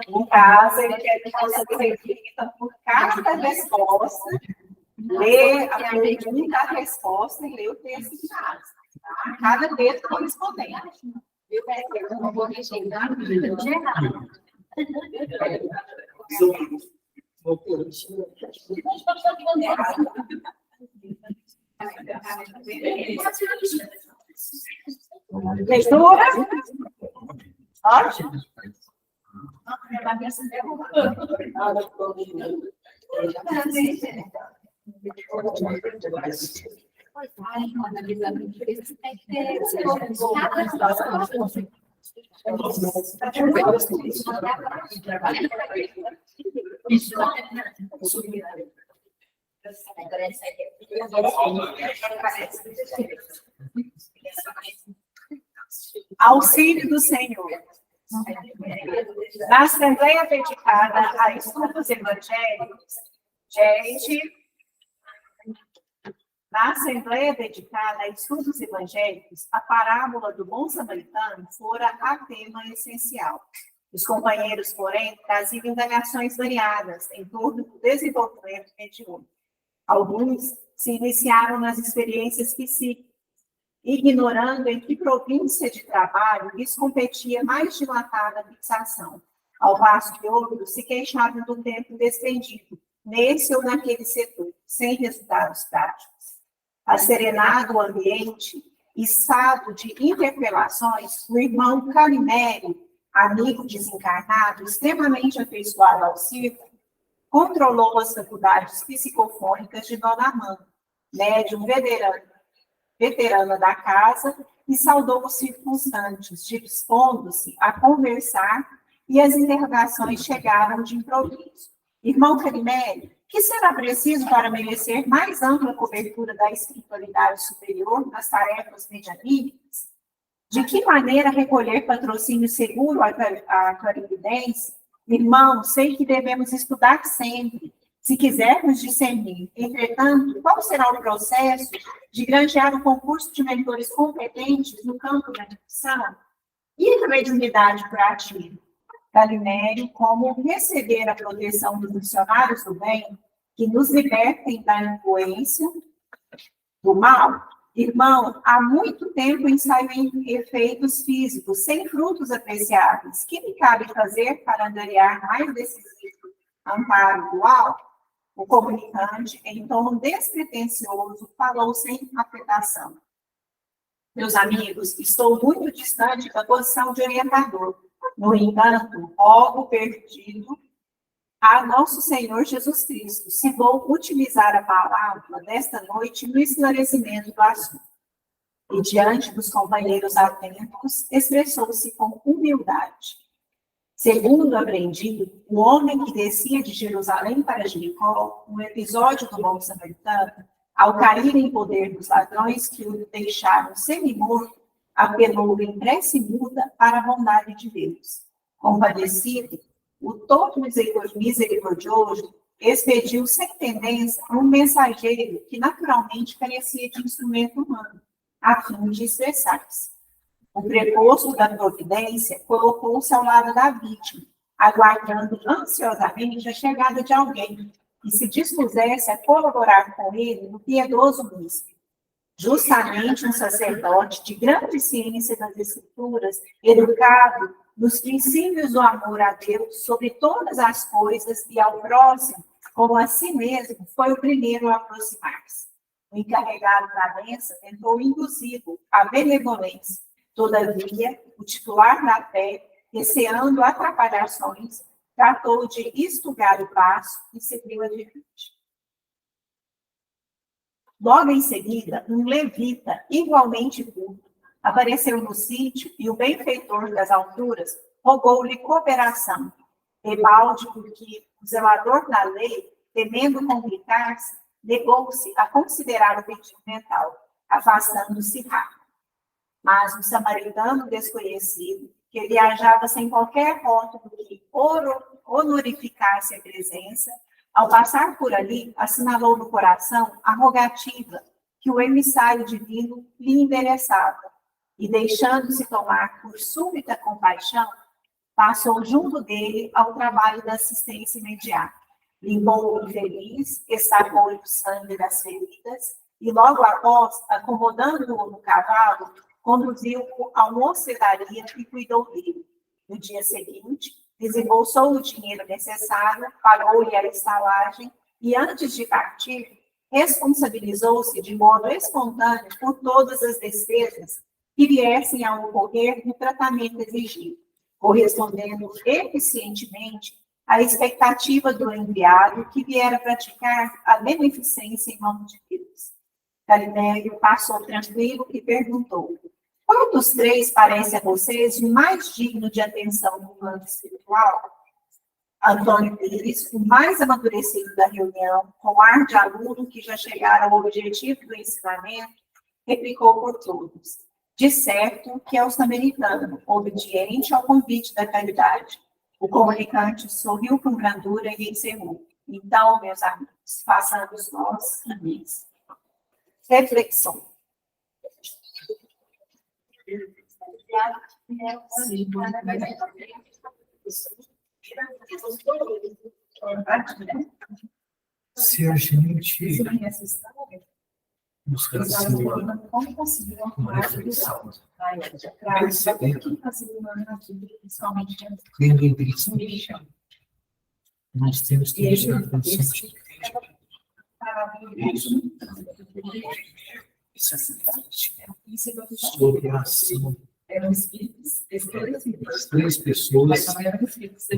No caso, ele quer que você reflita por cada resposta, lê a pergunta, a resposta e lê o texto em casa. Tá? Cada vez correspondente. Eu não vou rejeitar no geral. Leitura? Ótimo. Auxílio do Senhor. Na Assembleia dedicada a estudos evangélicos, na Assembleia dedicada a estudos evangélicos, a parábola do bom samaritano fora a tema essencial. Os companheiros, porém, traziam indagações variadas em torno do desenvolvimento mediúnico. Alguns se iniciaram nas experiências psíquicas, ignorando em que província de trabalho lhes competia mais dilatada fixação, ao passo que outros se queixavam do tempo despendido, nesse ou naquele setor, sem resultados práticos. Asserenado o ambiente, içado de interpelações, o irmão Calimere, amigo desencarnado, extremamente afeiçoado ao circo, controlou as faculdades psicofônicas de Dona Amanda, médium veterana da casa, e saudou os circunstantes, dispondo-se a conversar, e as interrogações chegaram de improviso. Irmão Calimere, que será preciso para merecer mais ampla cobertura da espiritualidade superior nas tarefas medianímicas? De que maneira recolher patrocínio seguro à clarividência? Irmão, sei que devemos estudar sempre, se quisermos discernir. Entretanto, qual será o processo de granjear um concurso de mentores competentes no campo da intuição? E a mediunidade curativa? Calimere, como receber a proteção dos missionários do bem, que nos libertem da influência do mal? Irmão, há muito tempo ensaio em efeitos físicos, sem frutos apreciáveis. Que me cabe fazer para angariar mais decisivo amparo do alto? O comunicante, em tom despretensioso, falou sem afetação. Meus amigos, estou muito distante da posição de orientador. No entanto, rogo perdido a nosso Senhor Jesus Cristo, se vou utilizar a palavra desta noite no esclarecimento do assunto. E diante dos companheiros atentos, expressou-se com humildade. Segundo aprendido, o homem que descia de Jerusalém para Jericó, no episódio do bom samaritano, ao cair em poder dos ladrões que o deixaram semi-morto, apelou em prece muda para a bondade de Deus. Compadecido, o todo misericordioso expediu sem tendência um mensageiro que naturalmente carecia de instrumento humano, a fim de expressar-se. O preposto da providência colocou-se ao lado da vítima, aguardando ansiosamente a chegada de alguém que se dispusesse a colaborar com ele no piedoso místico. Justamente um sacerdote de grande ciência das Escrituras, educado nos princípios do amor a Deus sobre todas as coisas e ao próximo, como a si mesmo, foi o primeiro a aproximar-se. O encarregado da doença tentou induzi-lo à benevolência, Todavia, o titular da fé, receando atrapalhações, tratou de estugar o passo e seguiu adiante. Logo em seguida, um levita, igualmente culto, apareceu no sítio e o benfeitor das alturas rogou-lhe cooperação. Debalde, porque o zelador da lei, temendo complicar-se, negou-se a considerar o pedido mental, afastando-se rápido. Mas o samaritano desconhecido, que viajava sem qualquer rótulo que honorificasse a presença, ao passar por ali, assinalou no coração a rogativa que o emissário divino lhe endereçava, e deixando-se tomar por súbita compaixão, passou junto dele ao trabalho da assistência imediata. Limpou o infeliz, estacou-lhe o sangue das feridas, e logo após, acomodando-o no cavalo, conduziu-o a uma hospedaria e cuidou dele. No dia seguinte, desembolsou o dinheiro necessário, pagou-lhe a estalagem e, antes de partir, responsabilizou-se de modo espontâneo por todas as despesas que viessem a ocorrer no tratamento exigido, correspondendo eficientemente à expectativa do enviado que viera praticar a beneficência em nome de Deus. Galiléio passou tranquilo e perguntou: qual dos três parece a vocês o mais digno de atenção no plano espiritual? Antônio Pires, o mais amadurecido da reunião, com ar de aluno que já chegara ao objetivo do ensinamento, replicou por todos: de certo que é o samaritano, obediente ao convite da caridade. O comunicante sorriu com brandura e encerrou: então, meus amigos, façamos nós amigos. Reflexão. Se a gente buscar uma reflexão, nós temos que deixar consciente sobre a ação das três pessoas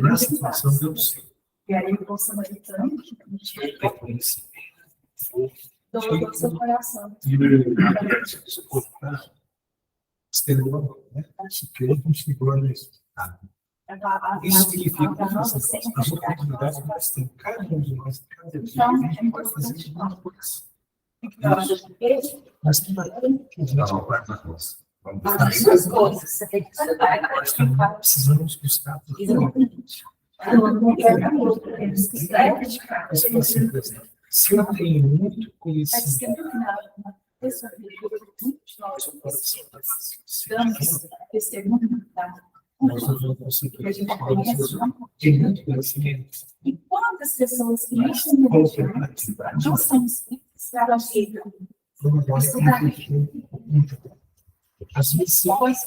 na situação do seu. E aí o samaritano Do seu coração. Isso significa que as oportunidades que nós temos, cada um de nós, cada dia, a gente pode fazer de uma coisa. Mas que vai nós precisamos buscar se eu tenho muito conhecimento, nós não vamos conseguir. Tem muito conhecimento. E quantas pessoas que neste momento não são espíritos, as missões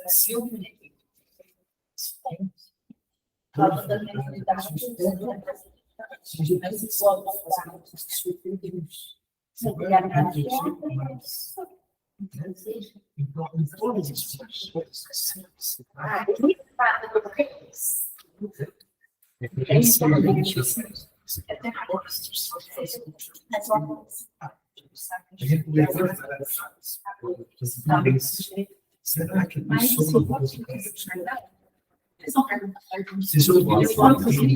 se eu então, em todas as coisas, será que a pessoa vocês ouviram falar de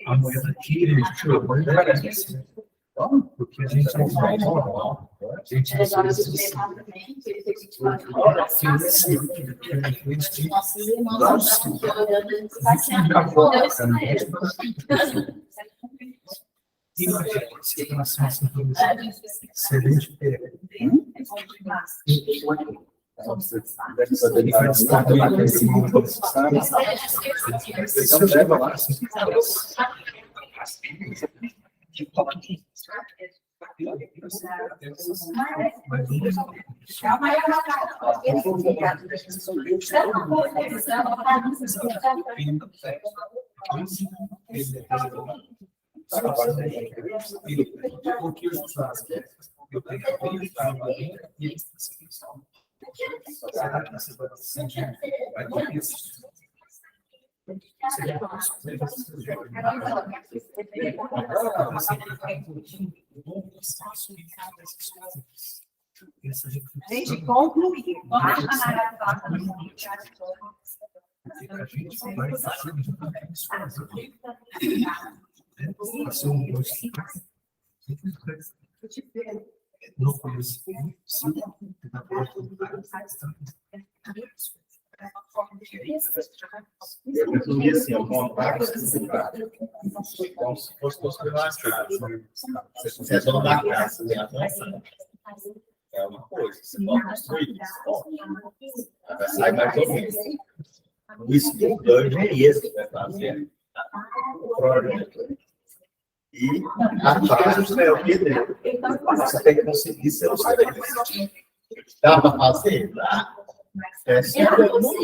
a moeda aqui, porque a gente não vai normal. A gente não Gente, concluir. A gente vai fazer no começo, Eu resumi assim, o contato como se fosse construir uma casa. Você é dono da casa, né? É uma coisa, você pode construir isso. Sai mais ou menos. O estudo da engenharia que vai fazer o projeto. E a parte é o que deu. Você tem que conseguir ser o serviço. Dá para fazer? Dá. É sempre o mundo.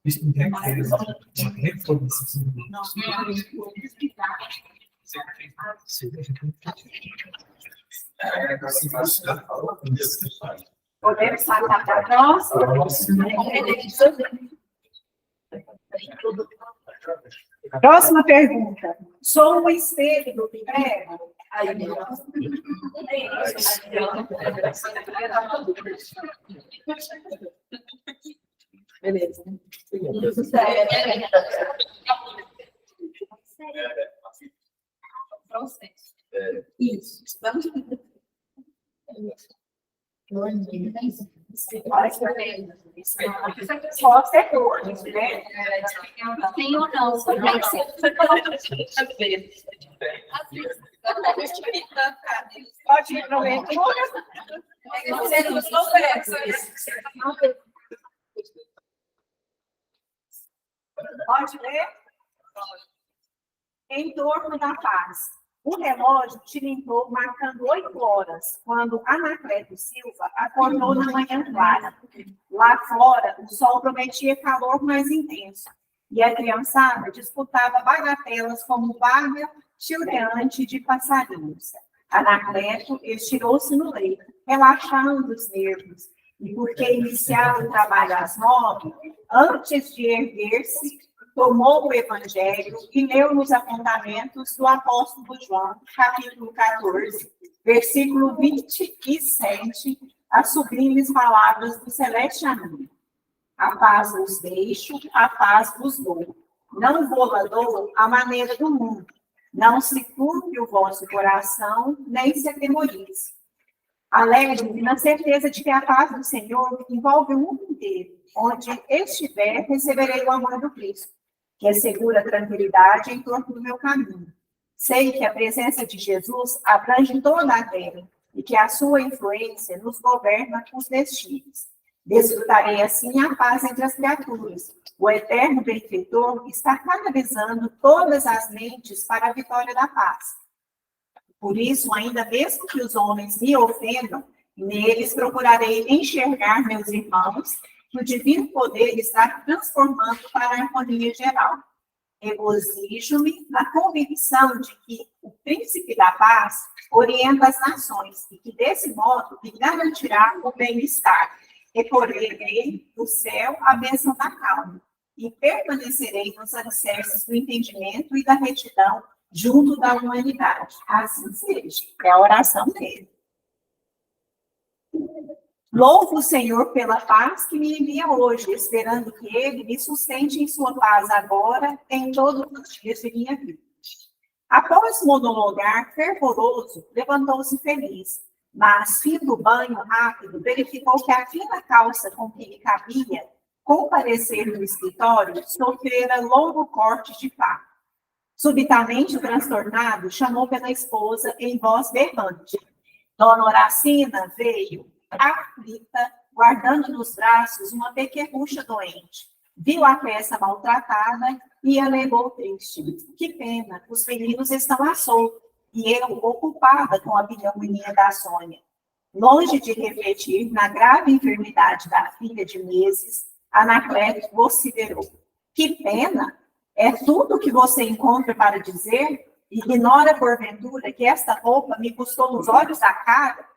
isso não tem uma reformação. Podemos passar para a próxima? Próxima pergunta. Sou um espelho do que prego? Beleza. Isso. Vamos. Pode ser cor, né? Sim ou não? Pode ir para leitura. Pode ler? Em torno da paz. O relógio tilintou marcando 8 horas, quando Anacleto Silva acordou na manhã clara. Lá fora, o sol prometia calor mais intenso, e a criançada disputava bagatelas como o barulho chilreante de passarinhos. Anacleto estirou-se no leito, relaxando os nervos, e porque iniciara o trabalho às 9, antes de erguer-se, tomou o Evangelho e leu nos apontamentos do apóstolo João, capítulo 14, versículo 27, as sublimes palavras do celeste amigo. A paz vos deixo, a paz vos dou. Não vou-la dou à maneira do mundo. Não se turbe o vosso coração, nem se atemorize. Alegre-me na certeza de que a paz do Senhor envolve o mundo inteiro. Onde estiver, receberei o amor do Cristo, que assegura a tranquilidade em torno do meu caminho. Sei que a presença de Jesus abrange toda a terra e que a sua influência nos governa os destinos. Desfrutarei assim a paz entre as criaturas. O eterno benfeitor está canalizando todas as mentes para a vitória da paz. Por isso, ainda mesmo que os homens me ofendam, neles procurarei enxergar meus irmãos, que o divino poder está transformando para a harmonia geral. Regozijo-me na convicção de que o príncipe da paz orienta as nações e que, desse modo, me garantirá o bem-estar. Recolherei do céu a bênção da calma e permanecerei nos alicerces do entendimento e da retidão junto da humanidade. Assim seja. É a oração dele. Louvo o Senhor pela paz que me envia hoje, esperando que Ele me sustente em sua paz agora, em todos os dias de minha vida. Após monologar fervoroso, levantou-se feliz, mas, findo o banho rápido, verificou que a fina calça com que lhe cabia comparecer no escritório sofrera longo corte de fato. Subitamente transtornado, chamou pela esposa em voz berrante. Dona Horacina veio, aflita, guardando nos braços uma pequerrucha doente. Viu a peça maltratada e alegou triste: que pena, os meninos estão à solta, e eu ocupada com a pneumonia da Sônia. Longe de refletir na grave enfermidade da filha de meses, Anacleto vociferou: que pena! É tudo o que você encontra para dizer? Ignora, porventura, que esta roupa me custou os olhos da cara?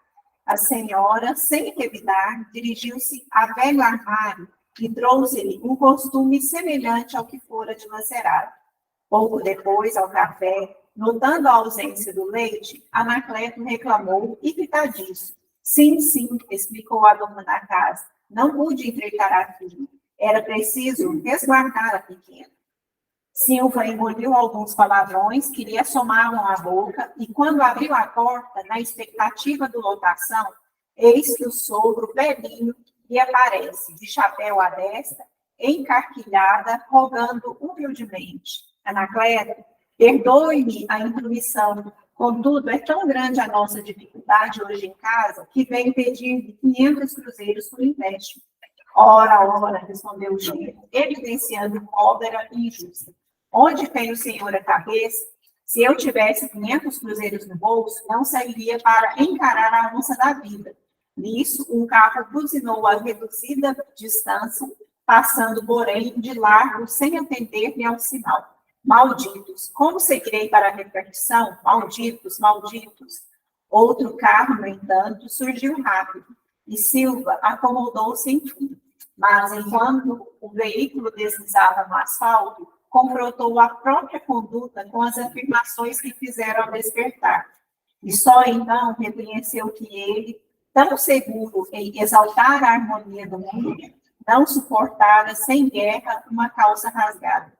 A senhora, sem revidar, dirigiu-se a velho armário e trouxe-lhe um costume semelhante ao que fora dilacerado. Pouco depois, ao café, notando a ausência do leite, Anacleto reclamou irritadiço. Sim, sim, explicou a dona da casa, não pude enfrentar a filha. Era preciso resguardar a pequena. Silva engoliu alguns palavrões que lhe assomavam a boca e, quando abriu a porta, na expectativa do lotação, eis que o sogro velhinho lhe aparece, de chapéu à destra, encarquilhada, rogando humildemente: Anacleto, perdoe-me a intromissão, contudo, é tão grande a nossa dificuldade hoje em casa que venho pedir 500 cruzeiros por empréstimo. Ora, respondeu o Chico, evidenciando cólera e injusta. Onde tem o senhor a cabeça? Se eu tivesse 500 cruzeiros no bolso, não sairia para encarar a onça da vida. Nisso, um carro buzinou a reduzida distância, passando, porém, de largo, sem atender-lhe ao sinal. Malditos! Como seguirei para a repartição? Malditos, malditos! Outro carro, no entanto, surgiu rápido, e Silva acomodou-se enfim. Mas, enquanto o veículo deslizava no asfalto, confrontou a própria conduta com as afirmações que fizeram a despertar. E só então reconheceu que ele, tão seguro em exaltar a harmonia do mundo, não suportara sem guerra uma causa rasgada.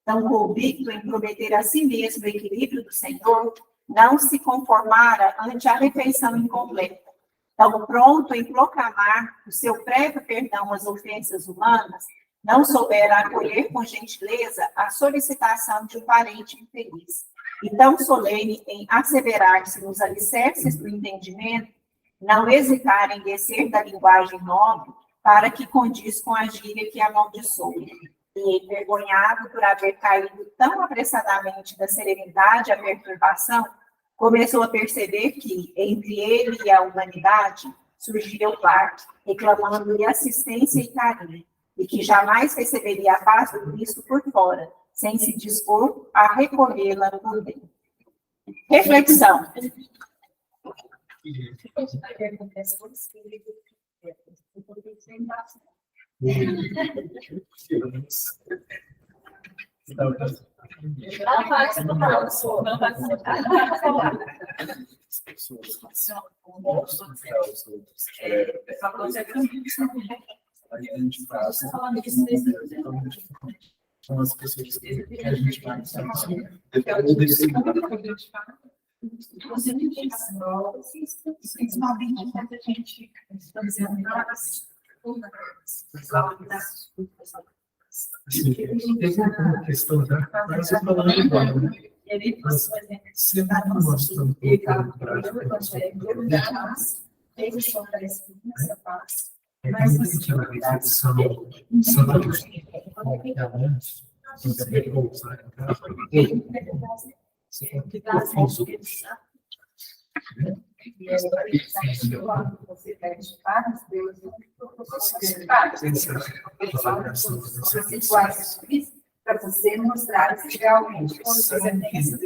Tão convicto em prometer a si mesmo o equilíbrio do Senhor, não se conformara ante a refeição incompleta. Tão pronto em proclamar o seu prévio perdão às ofensas humanas, não soubera acolher com gentileza a solicitação de um parente infeliz. E tão solene em asseverar-se nos alicerces do entendimento, não hesitar em descer da linguagem nobre para que condiz com a gíria que amaldiçoa. E, envergonhado por haver caído tão apressadamente da serenidade à perturbação, começou a perceber que, entre ele e a humanidade, surgia o Clark, reclamando-lhe assistência e carinho, e que jamais receberia a paz do Cristo por fora, sem se dispor a recolhê-la por dentro. Reflexão. São as pessoas que a gente vai principalmente quando a gente está dizendo tem uma questão, né? Mas eu falando agora, né? Se não mostrando para você mostrar que realmente você tem essa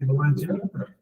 não adianta.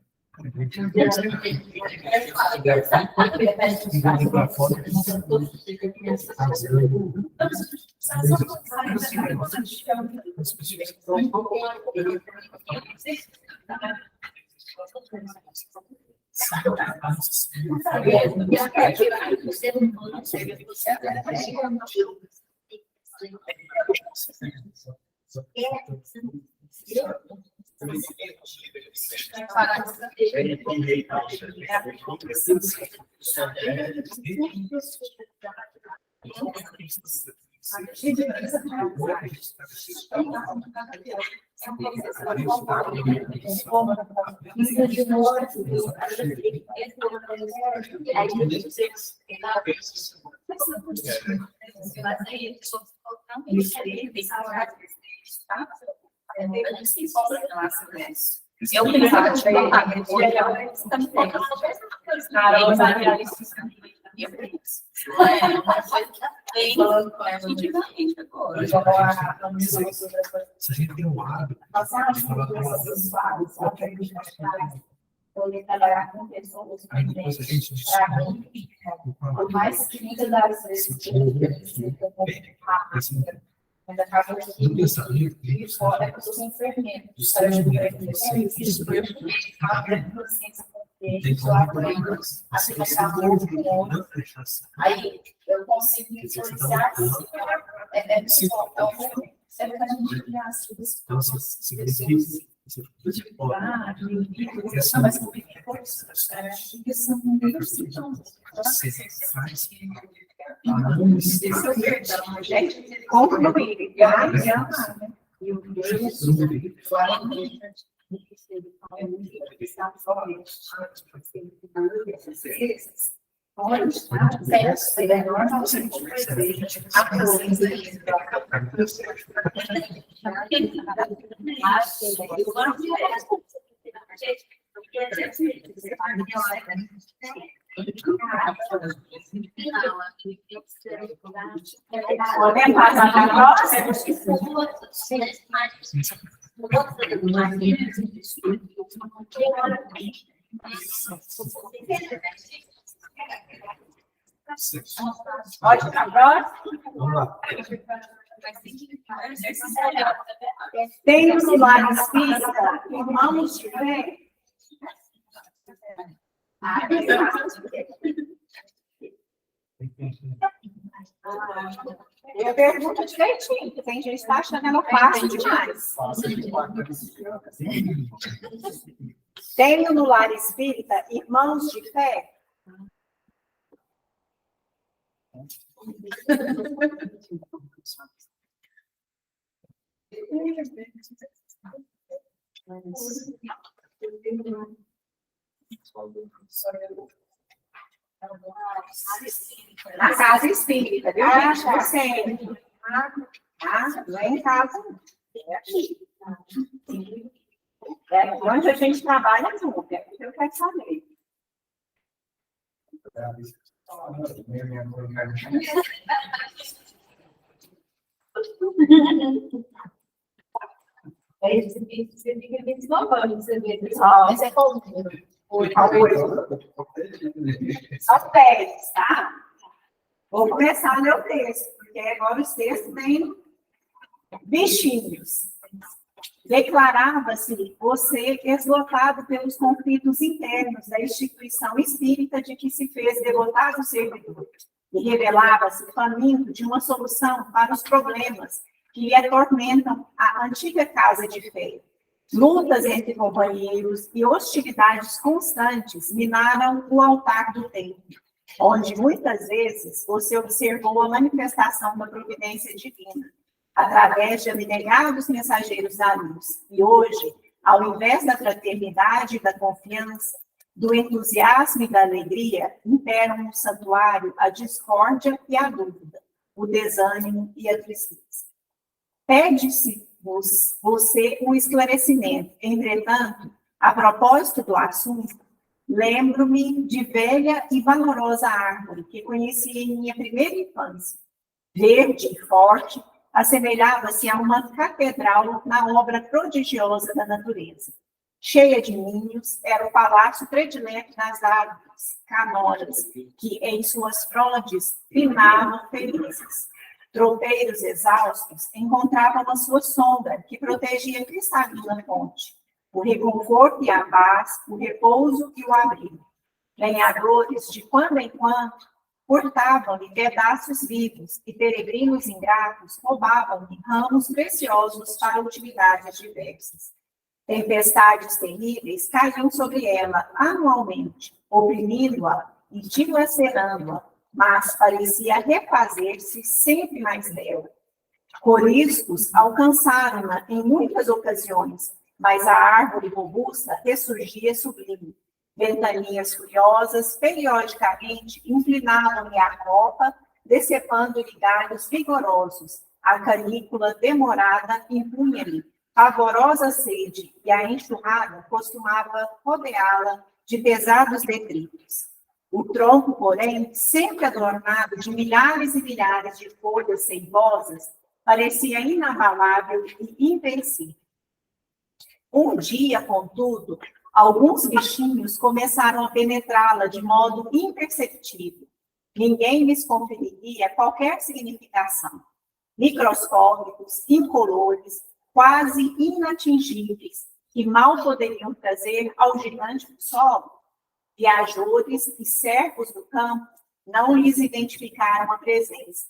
Eu pensava que Se a gente tem um hábito de falar poder trabalhar com pessoas aí depois a gente descobre por mais que muitas das vezes mas acaba do pensamento de fora é pessoas enfermeiras. do sentimento, do sentimento. Tem como Aí eu consigo influenciar então, se verifica, você pode, essa você faz Concluir. Podemos passar para a próxima? Pode ir para a próxima? Vamos lá. Tem no lar espírita irmãos de fé. Eu pergunto direitinho, porque tem gente que está achando ela fácil demais. Tenho no lar espírita irmãos de fé. Na casa espírita, viu, gente? Você. Não é em casa, é aqui. É onde a gente trabalha junto, é o que eu quero saber. Só 10, tá? Vou começar a ler o texto, porque agora os textos têm bichinhos. Declarava-se você esgotado pelos conflitos internos da instituição espírita de que se fez devotado servidor, e revelava-se faminto de uma solução para os problemas que lhe atormentam a antiga casa de fé. Lutas entre companheiros e hostilidades constantes minaram o altar do templo, onde muitas vezes você observou a manifestação da providência divina, através de abnegados mensageiros da luz. E hoje, ao invés da fraternidade, da confiança, do entusiasmo e da alegria, imperam no santuário a discórdia e a dúvida, o desânimo e a tristeza. Pede-se você um esclarecimento. Entretanto, a propósito do assunto, lembro-me de velha e valorosa árvore que conheci em minha primeira infância. Verde e forte, assemelhava-se a uma catedral na obra prodigiosa da natureza. Cheia de ninhos, era o palácio predileto das árvores, canoras, que em suas frondes finavam felizes. Tropeiros exaustos encontravam a sua sombra, que protegia a cristalina fonte, o reconforto e a paz, o repouso e o abrigo. Lenhadores, de quando em quando, cortavam-lhe pedaços vivos, e peregrinos ingratos roubavam-lhe ramos preciosos para utilidades diversas. Tempestades terríveis caíam sobre ela anualmente, oprimindo-a e dilacerando-a, mas parecia refazer-se sempre mais bela. Coriscos alcançaram-na em muitas ocasiões, mas a árvore robusta ressurgia sublime. Ventanias furiosas, periodicamente, inclinavam-lhe a copa, decepando-lhe galhos vigorosos. A canícula demorada impunha-lhe pavorosa sede, e a enxurrada costumava rodeá-la de pesados detritos. O tronco, porém, sempre adornado de milhares e milhares de folhas seivosas, parecia inabalável e invencível. Um dia, contudo, alguns bichinhos começaram a penetrá-la de modo imperceptível. Ninguém lhes conferiria qualquer significação. Microscópicos, incolores, quase inatingíveis, que mal poderiam trazer ao gigante do solo. Viajores e servos do campo não lhes identificaram a presença,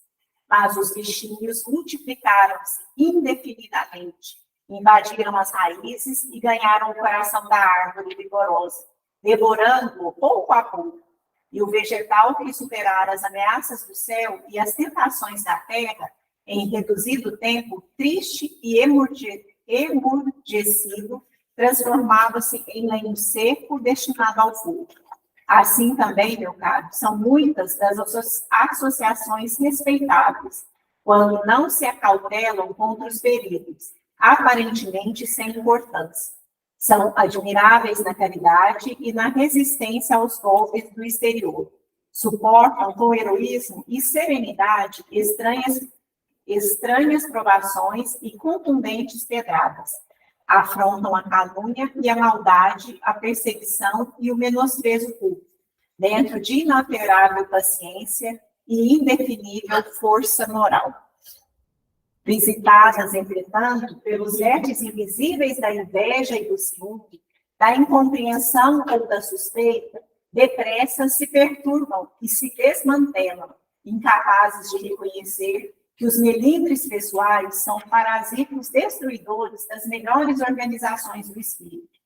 mas os bichinhos multiplicaram-se indefinidamente, invadiram as raízes e ganharam o coração da árvore vigorosa, devorando-o pouco a pouco. E o vegetal que superara as ameaças do céu e as tentações da terra, em reduzido tempo, triste e emurgecido, transformava-se em lenho seco destinado ao fogo. Assim também, meu caro, são muitas das associações respeitáveis, quando não se acautelam contra os perigos, aparentemente sem importância. São admiráveis na caridade e na resistência aos golpes do exterior. Suportam com heroísmo e serenidade estranhas provações e contundentes pedradas. Afrontam a calúnia e a maldade, a perseguição e o menosprezo público, dentro de inalterável paciência e indefinível força moral. Visitadas, entretanto, pelos vermes invisíveis da inveja e do ciúme, da incompreensão ou da suspeita, depressa se perturbam e se desmantelam, incapazes de reconhecer que os melindres pessoais são parasitas destruidores das melhores organizações do espírito.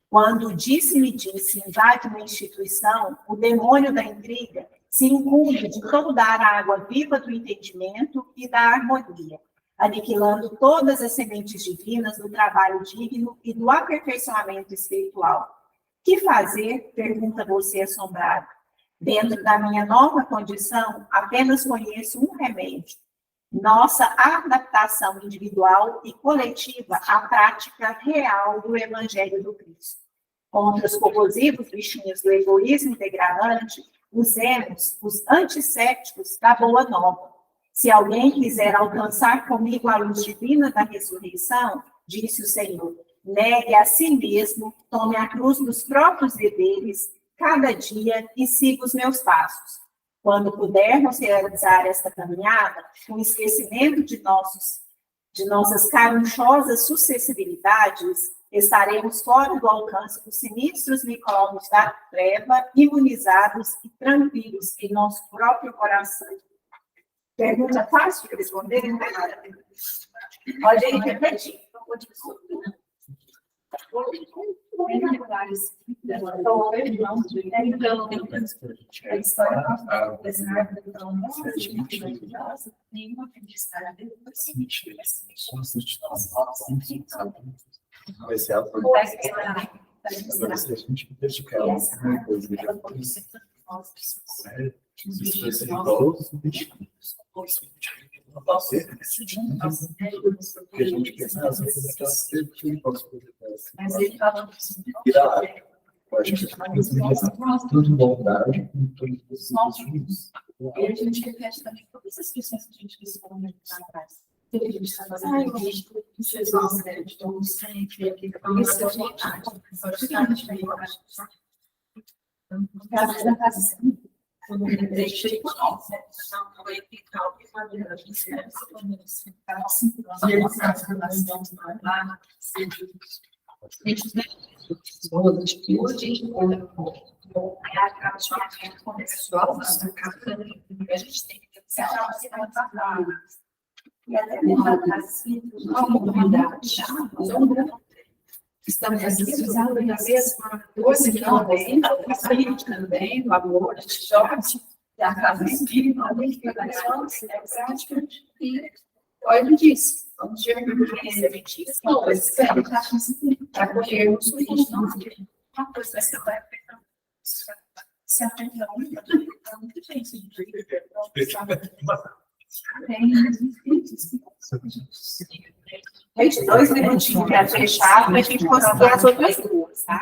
Quando disse-me-disse invade uma instituição, o demônio da intriga se incumbe de toldar a água viva do entendimento e da harmonia, aniquilando todas as sementes divinas do trabalho digno e do aperfeiçoamento espiritual. Que fazer? Pergunta você assombrado. Dentro da minha nova condição, apenas conheço um remédio: nossa adaptação individual e coletiva à prática real do Evangelho do Cristo. Contra os corrosivos bichinhos do egoísmo degradante, usemos os antissépticos da Boa Nova. Se alguém quiser alcançar comigo a luz divina da ressurreição, disse o Senhor, negue a si mesmo, tome a cruz dos próprios deveres, cada dia, e siga os meus passos. Quando pudermos realizar esta caminhada, com esquecimento de nossas carunchosas suscessibilidades, estaremos fora do alcance dos sinistros micróbios da treva, imunizados e tranquilos em nosso próprio coração. Pergunta fácil de responder? Pode repetir. A história maravilhosa, nenhuma felicidade depois. Vai ser a Agora, se a gente dedicar alguma coisa porque a gente pensa que ele possa poder fazer. Mas ele fala Eu acho que tudo bondade com todos os filhos. e a gente repete também todas as questões que a gente quis comentar atrás. O que a gente está fazendo hoje, os seus nossos créditos, sempre aqui, isso é vontade. Às da casa, quando eu deixei por nós, não vai ficar o que fazer, a gente deve se conhecer, ficar 5 anos, e eles sabem que nós estamos lá, a gente tem que se aproximar e até a comunidade. Estamos aqui usando a mesma coisa também, no amor, jovens, a casa espiritualmente pregações, prática e olha disso. Vamos ver para acolhermos o que não uma coisa vai ser se aprendeu muito difícil. 22 minutinhos para fechar, para a gente conseguir as outras duas, tá?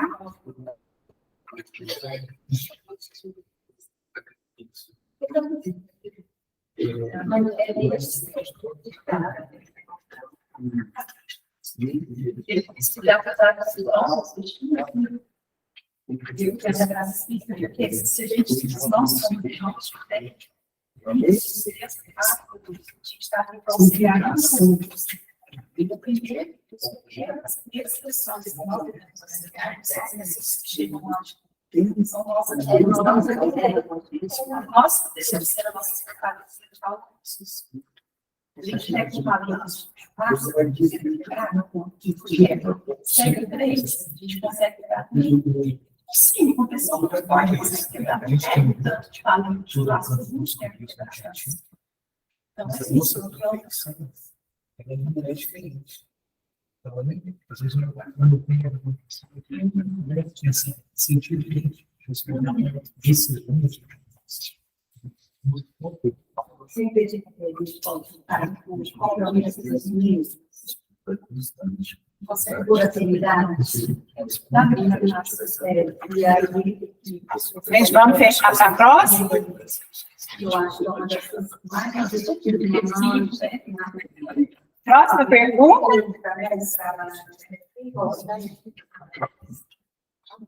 Nossa, deixa de ser a nossa expectativa. A gente tem que falar isso. Chega para isso, a gente consegue dar. Sim, uma pessoa que pode quebrar tanto de falar de laços, não quer quebrar. Então, é isso. Ela não é diferente. Ela nem, às vezes, quando tem esse sentido de esse Sempre de você gente, vamos fechar para a próxima? Eu acho que é uma das coisas mais próxima pergunta.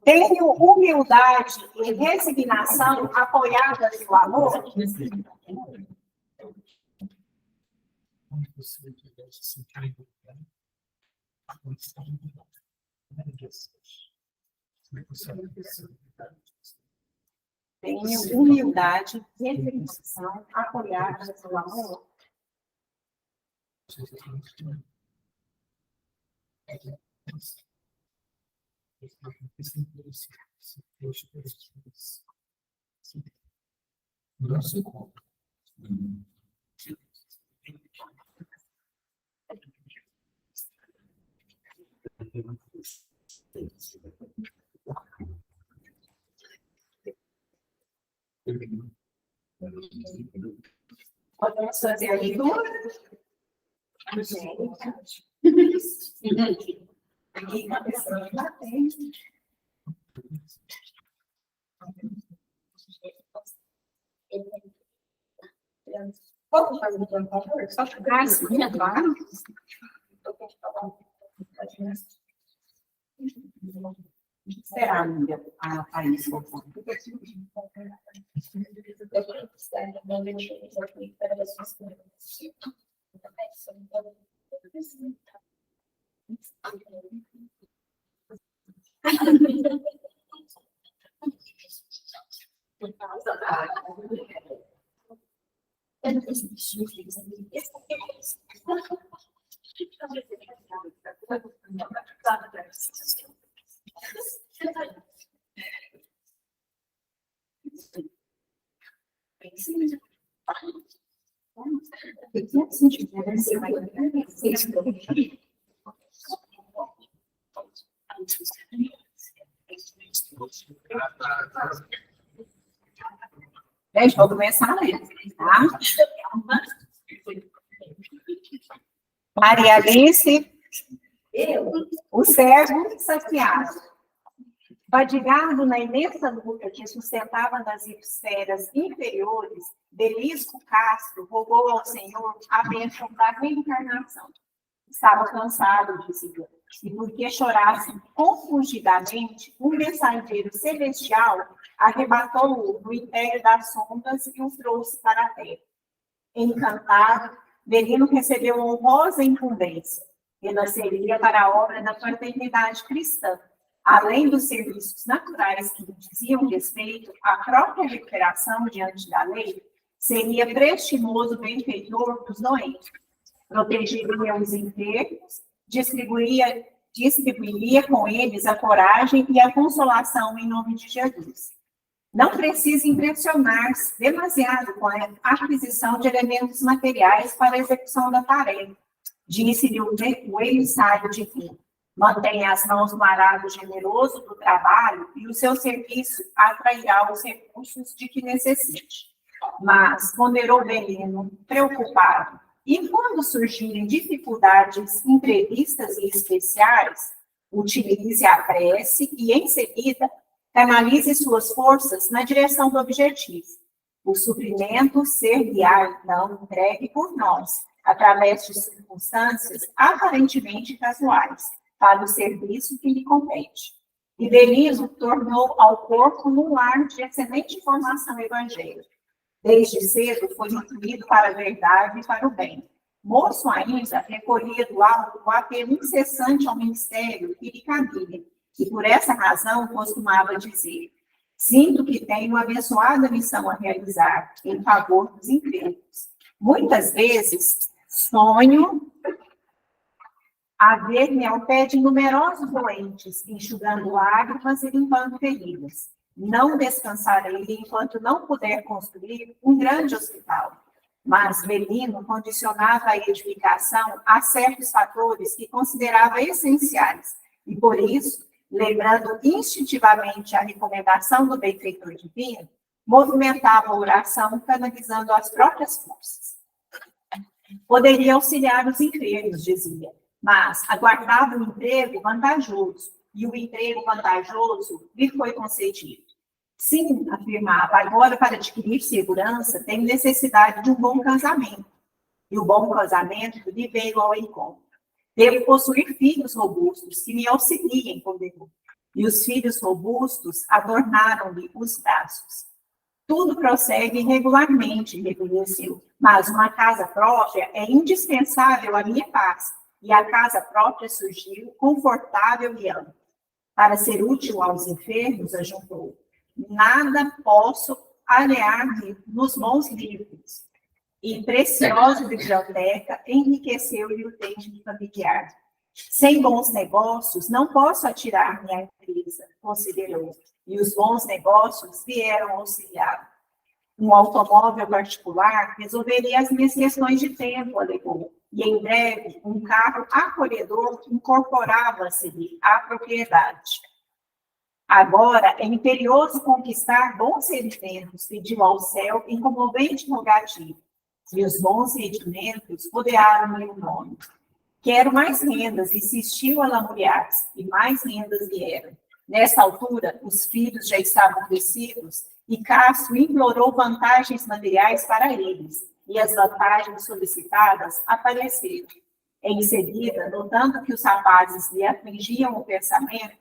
Tenho humildade e resignação apoiadas no amor? Tenho humildade e resignação apoiadas no amor? Podemos fazer a leitura? Aqui uma pessoa que batente. Posso fazer um favor? Só jogar assim, claro. Será, amiga, a Thaís? Gente, vou começar a ler, tá? Maria Alice, o servo saciado. Fadigado na imensa luta que sustentava nas esferas inferiores, Belisco Castro rogou ao Senhor a bênção da reencarnação. Estava cansado, dizia, e porque chorasse confundidamente, um mensageiro celestial arrebatou-o do império das sombras e o trouxe para a terra. Encantado, Belino recebeu honrosa incumbência. Renasceria para a obra da fraternidade cristã, além dos serviços naturais que lhe diziam respeito à própria recuperação diante da lei, seria prestimoso benfeitor dos doentes, protegeria os enfermos, distribuiria com eles a coragem e a consolação em nome de Jesus. Não precisa impressionar-se demasiado com a aquisição de elementos materiais para a execução da tarefa, disse-lhe o emissário divino. Mantenha as mãos no arado generoso do trabalho e o seu serviço atrairá os recursos de que necessite. Mas, ponderou Belino, preocupado, e quando surgirem dificuldades imprevistas e especiais, utilize a prece e, em seguida, canalize suas forças na direção do objetivo. O suprimento ser-lhe-á, então, entregue por nós, através de circunstâncias aparentemente casuais, para o serviço que lhe compete. E Belino tornou ao corpo um lar de excelente formação evangélica. Desde cedo foi instruído para a verdade e para o bem. Moço ainda, recolhia do alto o apelo incessante ao ministério que lhe cabia, e por essa razão costumava dizer: sinto que tenho abençoada missão a realizar em favor dos enfermos. Muitas vezes sonho a ver-me ao pé de numerosos doentes, enxugando lágrimas e limpando feridas. Não descansarei enquanto não puder construir um grande hospital. Mas Belino condicionava a edificação a certos fatores que considerava essenciais, e por isso, lembrando instintivamente a recomendação do benfeitor divino, movimentava a oração canalizando as próprias forças. Poderia auxiliar os enfermos, dizia, mas aguardava um emprego vantajoso, e o emprego vantajoso lhe foi concedido. Sim, afirmava, agora para adquirir segurança tenho necessidade de um bom casamento, e o bom casamento lhe veio ao encontro. Devo possuir filhos robustos que me auxiliem, ponderou, e os filhos robustos adornaram-lhe os braços. Tudo prossegue regularmente, reconheceu, mas uma casa própria é indispensável à minha paz, e a casa própria surgiu confortável e ampla. Para ser útil aos enfermos, ajuntou, nada posso aliar-me nos bons livros. E preciosa biblioteca enriqueceu-lhe o dente familiar. Sem bons negócios, não posso atirar-me à empresa, considerou, e os bons negócios vieram auxiliar. Um automóvel particular resolveria as minhas questões de tempo, alegou, e em breve um carro acolhedor incorporava-se-lhe à propriedade. Agora é imperioso conquistar bons rendimentos, pediu ao céu em comovente rogativa, e os bons rendimentos rodearam-lhe o nome. Quero mais rendas, insistiu a lamuriar-se, e mais rendas vieram. Nessa altura, os filhos já estavam crescidos, e Cássio implorou vantagens materiais para eles, e as vantagens solicitadas apareceram. Em seguida, notando que os rapazes lhe afligiam o pensamento,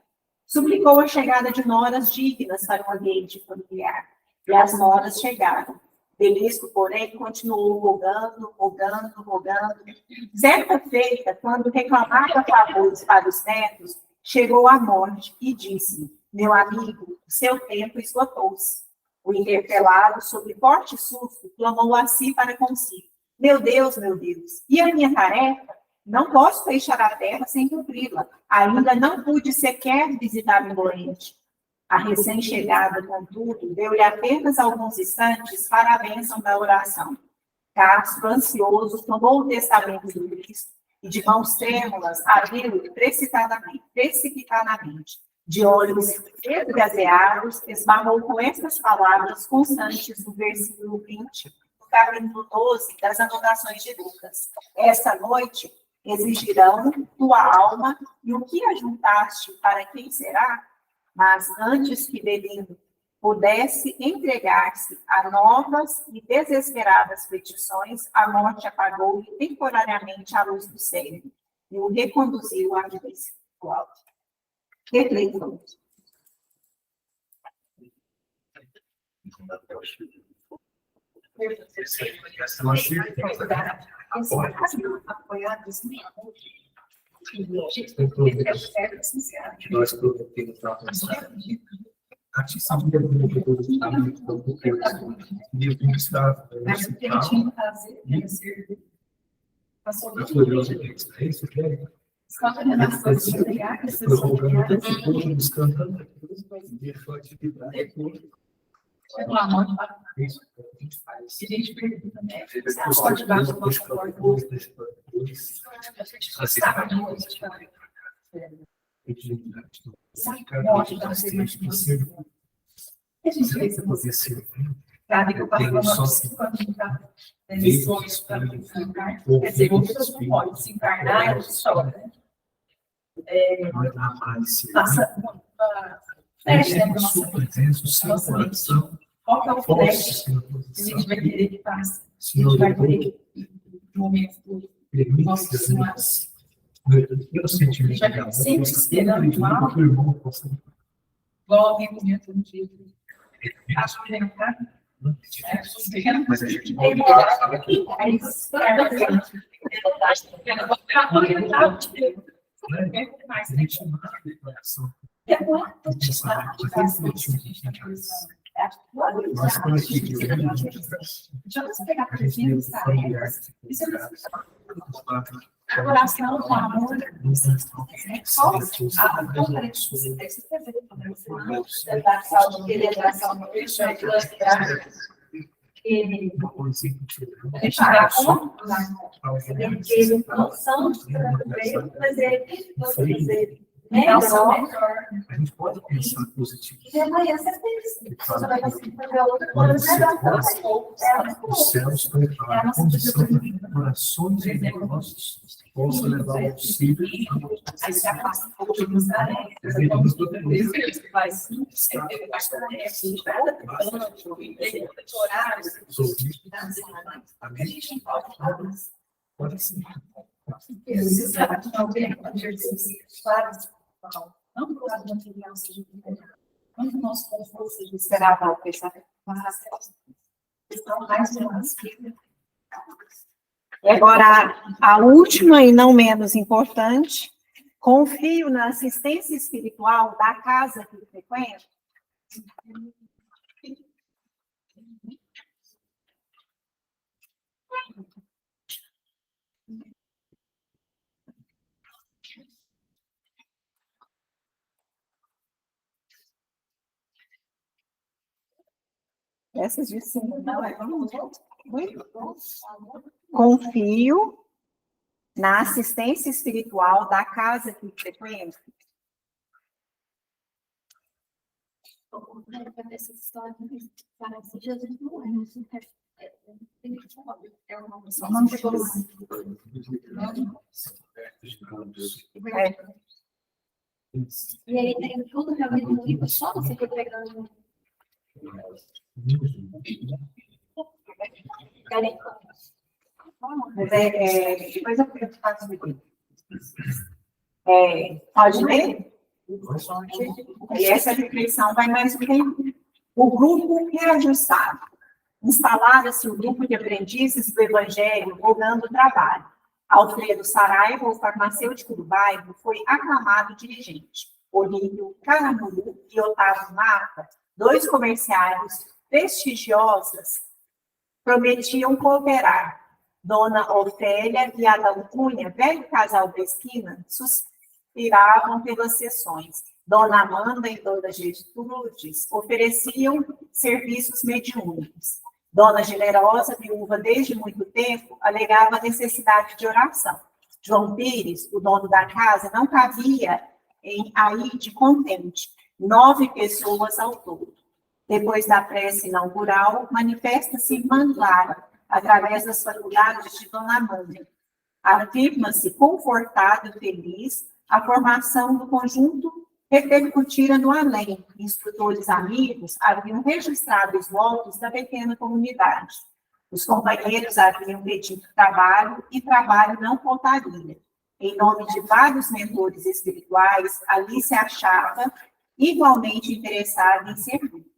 suplicou a chegada de noras dignas para um ambiente familiar. E as noras chegaram. Belisco, porém, continuou rogando. Certa feita, quando reclamava favores para os netos, chegou a morte e disse: meu amigo, o seu tempo esgotou-se. O interpelado, sob forte susto, clamou a si para consigo: meu Deus, e a minha tarefa? Não posso deixar a terra sem cumpri-la. Ainda não pude sequer visitar o doente. A recém-chegada, contudo, deu-lhe apenas alguns instantes para a bênção da oração. Cássio, ansioso, tomou o testamento do Cristo e, de mãos trêmulas, abriu-o precipitadamente. De olhos esgazeados, esbarrou com estas palavras constantes do versículo 20, do capítulo 12 das Anotações de Lucas. Esta noite exigirão tua alma, e o que ajuntaste para quem será? Mas antes que Belino pudesse entregar-se a novas e desesperadas petições, a morte apagou-lhe temporariamente a luz do cérebro e o reconduziu à vida espiritual. Refleitam. Nós prometemos para avançar. A artista de desenvolvedores de talento do governo e está a gloriosa é isso que é? Prorrogando o tempo todo, buscando e foi atividade. reclamou de falar. Isso que a gente faz. E a gente pergunta, né? Você Você acha que vai depois de para uma depois, para depois. a gente sabe de onde a gente vai. A gente fez isso. Sabe que eu passei uma lições para encarnar. Quer dizer, outras não podem se encarnar, é outra história, né? Passa uma flecha dentro da nossa vida. Qual que é o flash que a gente vai querer que passe? A gente vai querer no momento do nosso sinais. A gente vai ficar sempre esperando mal. Igual alguém comentou um dia. Acho que não tá? Mas a gente nós Deixa eu pegar para os tarefas. A oração com amor. a gente pode pensar positivo. E amanhã você pensa. Você vai conseguir fazer outra Quando coisa. os céus preparam a condição para que corações e negócios possam levar o auxílio. Aí se afasta um pouco dos tarefas. Vai sim. Horários. A gente não pode falar isso. Pode sim. Você sabe que alguém pode exercício claro. Não que o lado material seja melhor. Quando o nosso conforto seja esperável, pensamento, estão mais humanas que. E agora, a última e não menos importante, confio na assistência espiritual da casa que frequento. Essas de cima não é. Confio na assistência espiritual da casa que frequento. Essa história parece que Jesus não é, mas tem que falar. É uma pessoa. Não chegou lá. E aí tem tudo realmente no livro, só você for pegando. Depois eu faço isso. Pode ler? E essa reflexão vai mais um tempo. O grupo reajustado. Instalava-se o grupo de aprendizes do Evangelho, rogando trabalho. Alfredo Saraiva, o farmacêutico do bairro, foi aclamado dirigente. Olívio Caramuru e Otávio Mata, dois comerciários prestigiosos, prometiam cooperar. Dona Ofélia e Adão Cunha, velho casal da esquina, suspiravam pelas sessões. Dona Amanda e Dona Gertrudes ofereciam serviços mediúnicos. Dona Generosa, viúva desde muito tempo, alegava a necessidade de oração. João Pires, o dono da casa, não cabia aí de contente. 9 pessoas ao todo. Depois da prece inaugural, manifesta-se irmã Clara, através das faculdades de Dona Amanda. Afirma-se confortada e feliz a formação do conjunto repercutira no além. Instrutores amigos haviam registrado os votos da pequena comunidade. Os companheiros haviam pedido trabalho e trabalho não faltaria. Em nome de vários mentores espirituais, ali se achava igualmente interessada em servir.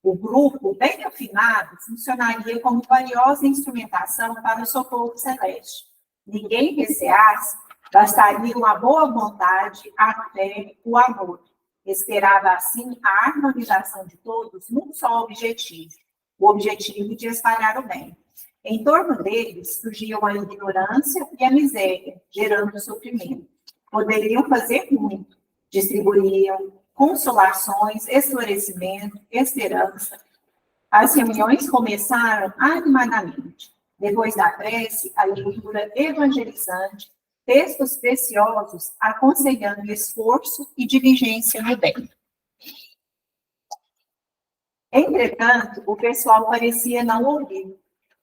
O grupo, bem afinado, funcionaria como valiosa instrumentação para o socorro celeste. Ninguém receasse, bastaria uma boa vontade, a fé, o amor. Esperava, assim, a harmonização de todos num só objetivo, o objetivo de espalhar o bem. Em torno deles surgiam a ignorância e a miséria, gerando sofrimento. Poderiam fazer muito, distribuíam consolações, esclarecimento, esperança. As reuniões começaram animadamente. Depois da prece, a leitura evangelizante, textos preciosos aconselhando esforço e diligência no bem. Entretanto, o pessoal parecia não ouvir.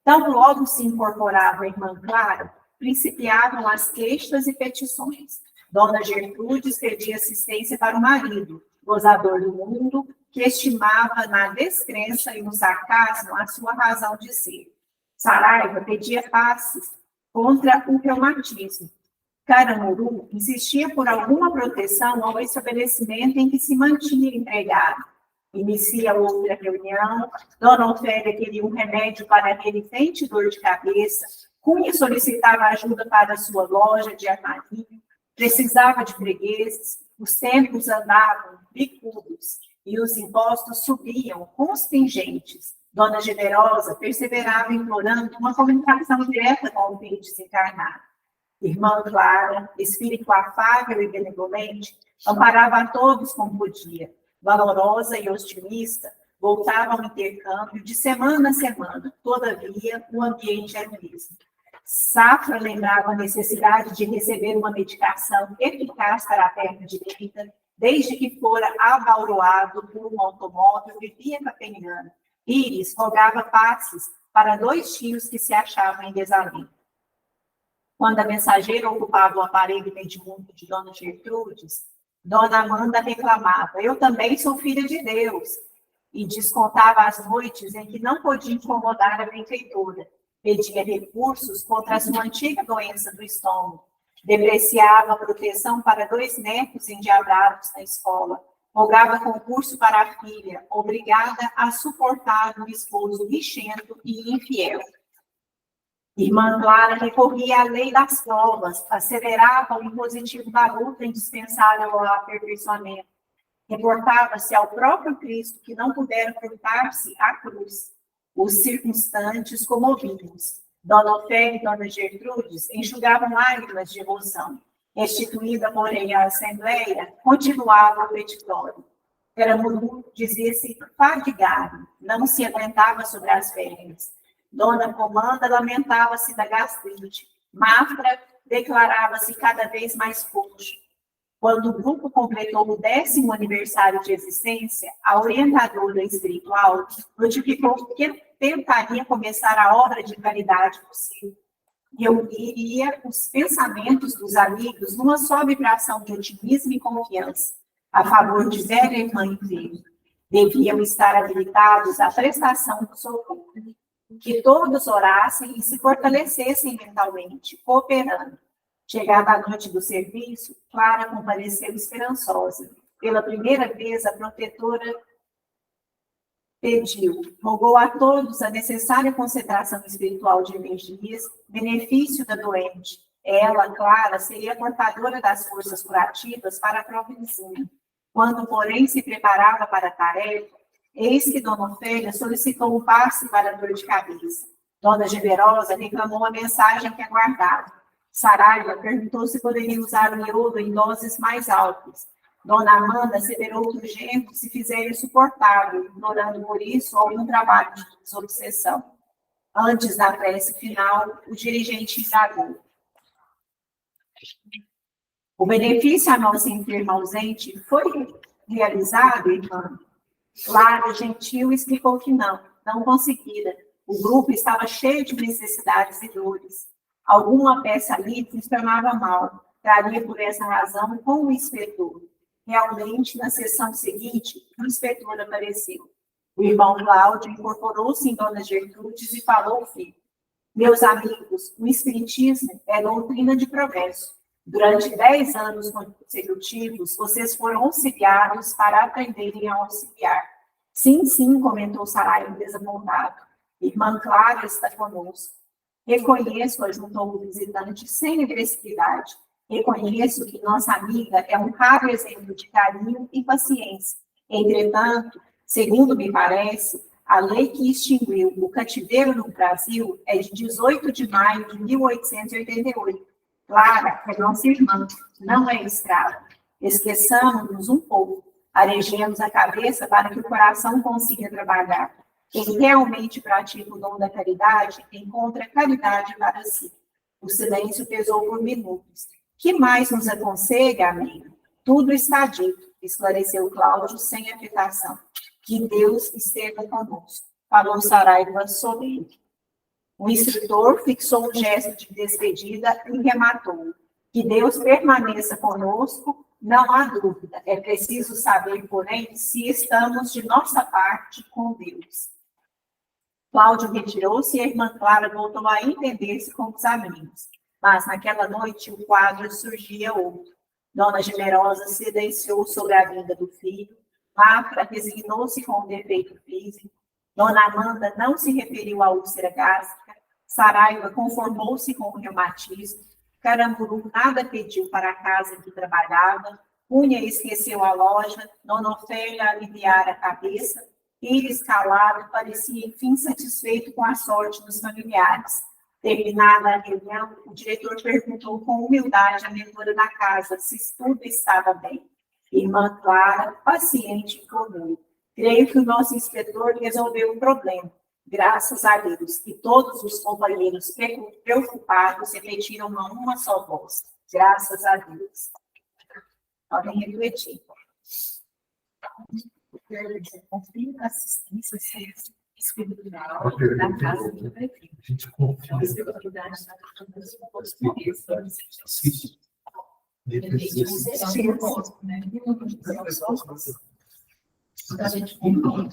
Tão logo se incorporava a irmã Clara, principiavam as queixas e petições. Dona Gertrudes pedia assistência para o marido, gozador do mundo, que estimava na descrença e no sarcasmo a sua razão de ser. Saraiva pedia passes contra o reumatismo. Caramuru insistia por alguma proteção ao estabelecimento em que se mantinha empregado. Inicia outra reunião, Dona Ofélia queria um remédio para a renitente dor de cabeça, Cunha solicitava ajuda para a sua loja de armarinho, precisava de fregueses, os tempos andavam bicudos e os impostos subiam contingentes. Dona Generosa perseverava implorando uma comunicação direta com o filho desencarnado. Irmã Clara, espírito afável e benevolente, amparava a todos como podia. Valorosa e otimista, voltava ao intercâmbio de semana a semana. Todavia, o ambiente era o mesmo. Safra lembrava a necessidade de receber uma medicação eficaz para a perna direita, desde que fora abauroado por um automóvel e via capeniana. Íris rogava passes para 2 tios que se achavam em desalento. Quando a mensageira ocupava o aparelho mediúnico de Dona Gertrudes, Dona Amanda reclamava: eu também sou filha de Deus, e descontava as noites em que não podia incomodar a benfeitora. Pedia recursos contra a sua antiga doença do estômago. Depreciava proteção para 2 netos endiabrados na escola. Rogava concurso para a filha, obrigada a suportar um esposo lixento e infiel. Irmã Clara recorria à lei das provas, asseverava o impositivo da luta indispensável ao aperfeiçoamento. Reportava-se ao próprio Cristo que não pudera furtar-se à cruz. Os circunstantes comovidos. Dona Ofélia e Dona Gertrudes enxugavam lágrimas de emoção. Restituída, porém, à Assembleia, continuava o petitório. Caramuru dizia-se fadigado, não se aguentava sobre as pernas. Dona Comanda lamentava-se da gastrite. Mafra declarava-se cada vez mais coxo. Quando o grupo completou o 10º aniversário de existência, a orientadora espiritual notificou que tentaria começar a obra de caridade possível. Reuniria os pensamentos dos amigos numa só vibração de otimismo e confiança, a favor de velha irmã e filho. Deviam estar habilitados à prestação do socorro. Que todos orassem e se fortalecessem mentalmente, cooperando. Chegada a noite do serviço, Clara compareceu esperançosa. Pela primeira vez, a protetora rogou a todos a necessária concentração espiritual de energias, benefício da doente. Ela, Clara, seria portadora das forças curativas para a própria vizinha. Quando, porém, se preparava para a tarefa, eis que Dona Ofélia solicitou um passe para a dor de cabeça. Dona Generosa reclamou a mensagem que aguardava. Saraiva perguntou se poderia usar o iodo em doses mais altas. Dona Amanda asseverou que o genro se fizeria suportável, ignorando por isso algum trabalho de desobsessão. Antes da prece final, o dirigente indagou: o benefício à nossa enferma ausente foi realizado, irmã? Clara, gentil, explicou que não conseguira. O grupo estava cheio de necessidades e dores. Alguma peça ali funcionava mal. Traria por essa razão com o inspetor. Realmente, na sessão seguinte, o inspetor apareceu. O irmão Cláudio incorporou-se em Dona Gertrudes e falou ao filho: meus amigos, o espiritismo é doutrina de progresso. Durante 10 anos consecutivos, vocês foram auxiliados para aprenderem a auxiliar. Sim, sim, comentou Saraiva desapontado. Irmã Clara está conosco. Reconheço, ajuntou o visitante sem agressividade. Reconheço que nossa amiga é um raro exemplo de carinho e paciência. Entretanto, segundo me parece, a lei que extinguiu o cativeiro no Brasil é de 18 de maio de 1888. Clara é nossa irmã, não é escrava. Esqueçamos-nos um pouco. Arejemos a cabeça para que o coração consiga trabalhar. Quem realmente pratica o dom da caridade encontra caridade para si. O silêncio pesou por minutos. Que mais nos aconselha, amigo? Tudo está dito, esclareceu Cláudio sem afetação. Que Deus esteja conosco. Falou Saraiva sorrindo. O instrutor fixou um gesto de despedida e rematou. Que Deus permaneça conosco, não há dúvida. É preciso saber, porém, se estamos de nossa parte com Deus. Cláudio retirou-se e a irmã Clara voltou a entender-se com os amigos. Mas naquela noite o quadro surgia outro. Dona Generosa silenciou sobre a vinda do filho. Mafra resignou-se com o defeito físico. Dona Amanda não se referiu à úlcera gástrica. Saraiva conformou-se com o reumatismo. Caramburu nada pediu para a casa em que trabalhava. Cunha esqueceu a loja. Dona Ofélia aliviara a cabeça. Íris, calado, parecia enfim satisfeito com a sorte dos familiares. Terminada a reunião, o diretor perguntou com humildade à mentora da casa se tudo estava bem. Irmã Clara, paciente, informou. Creio que o nosso inspetor resolveu o problema. Graças a Deus. E todos os companheiros preocupados repetiram uma só voz. Graças a Deus. Podem refletir. Confio na assistência espiritual da casa do prefeito. A gente confia. A espiritualidade da casa dos portugueses. A gente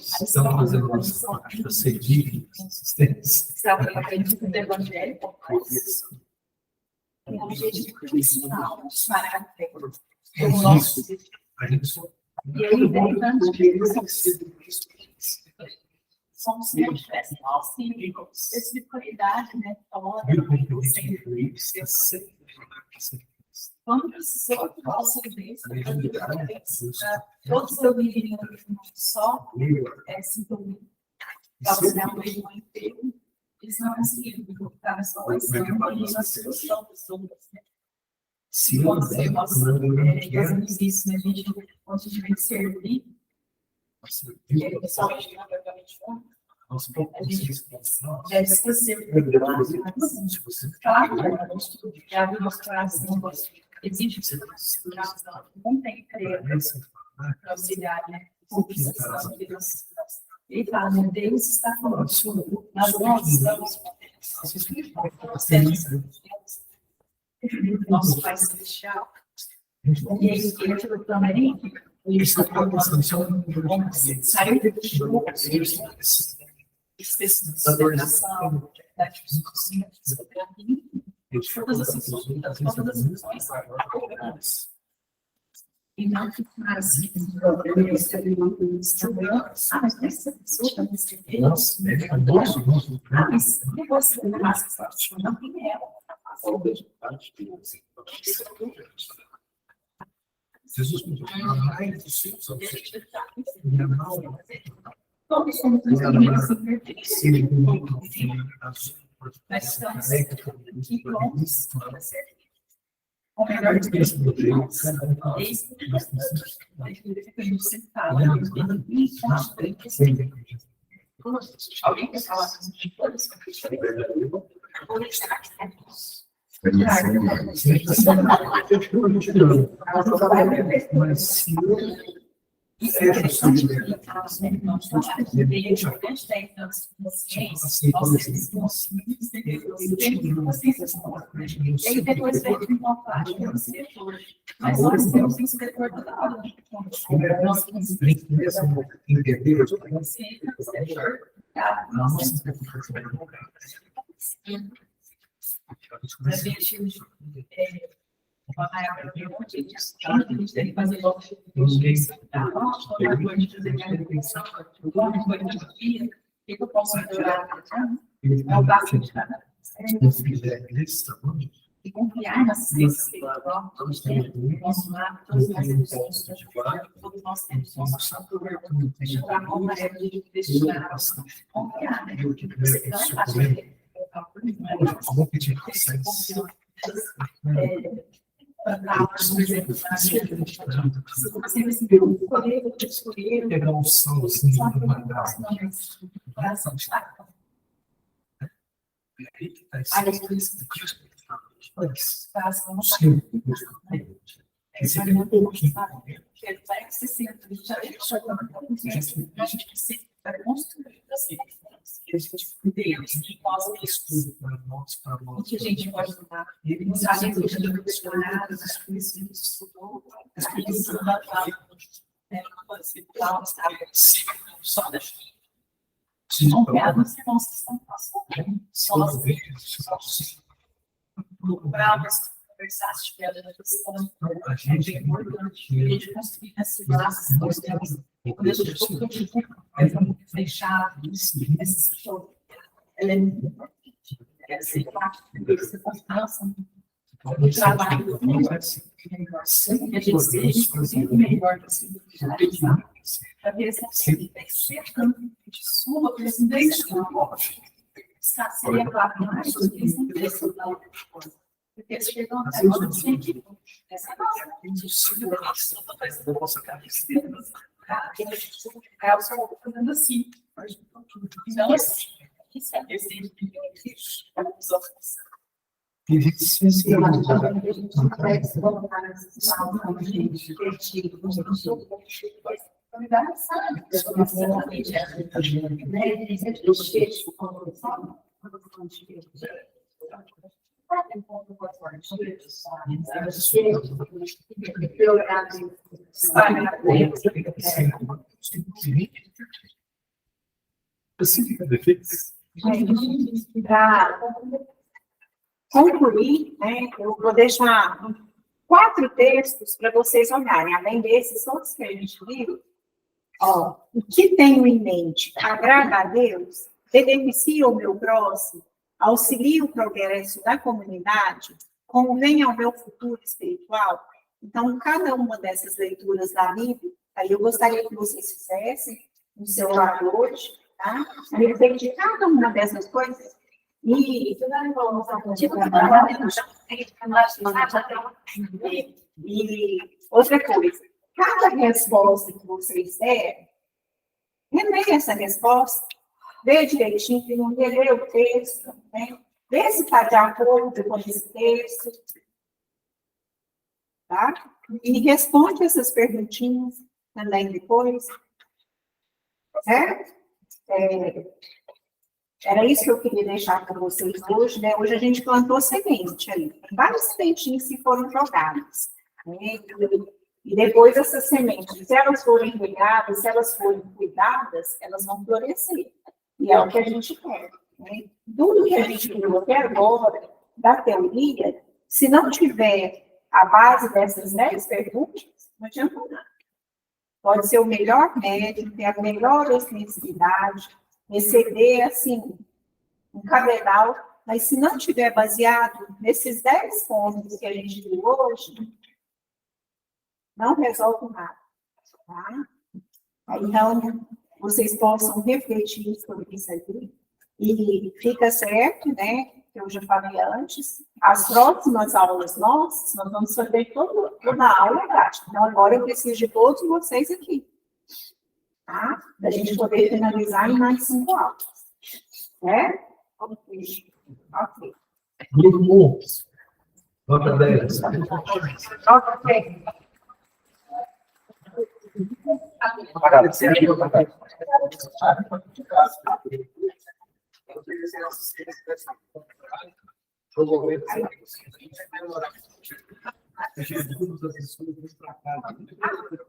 estão fazendo uma parte da seguir assistência. estava aprendendo do evangelho, o objetivo principal para o nosso A gente só e aí somos se não tivessem auxílio, espiritualidade, né? Quando precisou do auxílio deles, todos eu viveriam só, sintonia, auxiliar o irmão inteiro, eles não conseguiram voltar a salvação e a solução das dúvidas, né? se Quando nós fazemos isso, né? A gente, quando a gente vem servir, pessoalmente, na verdade, a gente deve esquecer. Claro, já vi mostrar assim, existe segurança, não tem creio para auxiliar, né? Ele fala, meu Deus está conosco, mas nós estamos nosso Pai Celestial. E aí, ele também, ele está falando, saiu do especificação da justiça, todas as funções, e não ficar assim, mas essa pessoa mas depois não tem ela. Jesus todos somos mas estamos aqui prontos para ser o melhor de Deus. Alguém quer falar com os tutores? Ele depois fez uma parte do setor, mas nós temos um inspetor da aula. Nós temos um a gente a gente tem que fazer logo o que eu posso melhorar? É o básico de cada vez. E confiar na assistência espiritual, todos temos nosso lar, todos nós temos todos nós temos nosso santuário, deixar a mão na rede de destinar, confiar, né? Você não acha pegar um sal assim, Aí que tá esse esse é um pouquinho. Ele vai se sentir, já a gente precisa construir Deus, que possa Estudo para nós, o que a gente pode mudar. A gente precisa questionar as coisas que a gente estudou, as coisas que não só da não quero os irmãos que estão passando. Para conversar, se tiver uma questão, a gente é importante. A gente construir esses laços, nós temos, quando a gente for fechar esses shows, ela é muito importante. Essa confiança, o trabalho, que a gente seja, inclusive, melhor possível. Para ver se a gente tem certeza de sua presidência, seria claro, mais do que isso, porque eles chegam até agora sempre. Essa é a nossa fazendo assim. Então, assim, isso é desejo de Deus. Para concluir, né, eu vou deixar 4 textos para vocês olharem, além desses todos que a gente viu. Ó, o que tenho em mente agrada a Deus, beneficia o meu próximo, auxilia o progresso da comunidade, convém ao meu futuro espiritual. Então, cada uma dessas leituras da Bíblia, aí eu gostaria que vocês fizessem no seu lado hoje, tá? A respeito de cada uma dessas coisas. E outra coisa, cada resposta que vocês derem, releia essa resposta, vê direitinho, não lê o texto, né? Vê se está de acordo com esse texto, tá? E responde essas perguntinhas também depois, certo? Era isso que eu queria deixar para vocês hoje, né? Hoje a gente plantou semente aí, várias sementinhas que foram jogadas, né? E depois essas sementes, se elas forem regadas, se elas forem cuidadas, elas vão florescer. E é o que a gente quer, né? Tudo que a gente viu até agora, da teoria, se não tiver a base dessas 10 perguntas, não adianta nada. Pode ser o melhor médico, ter a melhor necessidade, receber, assim, um cabedal, mas se não tiver baseado nesses 10 pontos que a gente viu hoje, não resolve nada, tá? Então, vocês possam refletir sobre isso aqui, e fica certo, né, que eu já falei antes, as próximas aulas nossas, nós vamos fazer toda a aula prática. Então, agora eu preciso de todos vocês aqui, tá? Para a gente poder finalizar em mais 5 aulas. Né? Ok. Grupo 1. Nota 10. Ok.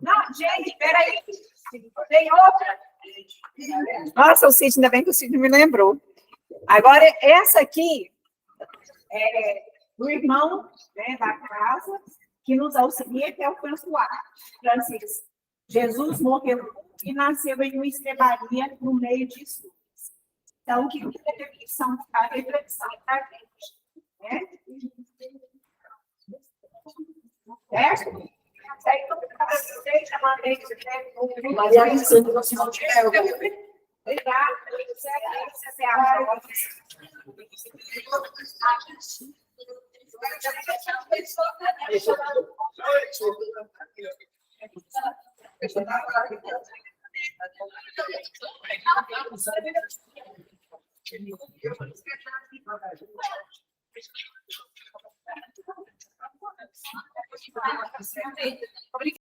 Não, gente, peraí. Tem outra. Nossa, o Cid, ainda bem que o Cid me lembrou. Agora, essa aqui é do irmão, né, da casa, que nos auxilia, que é o Francisco. Jesus morreu e nasceu em uma estrebaria no meio de estudos. Então, que reflexão para a gente, né? Certo? Obrigada. Perfeito.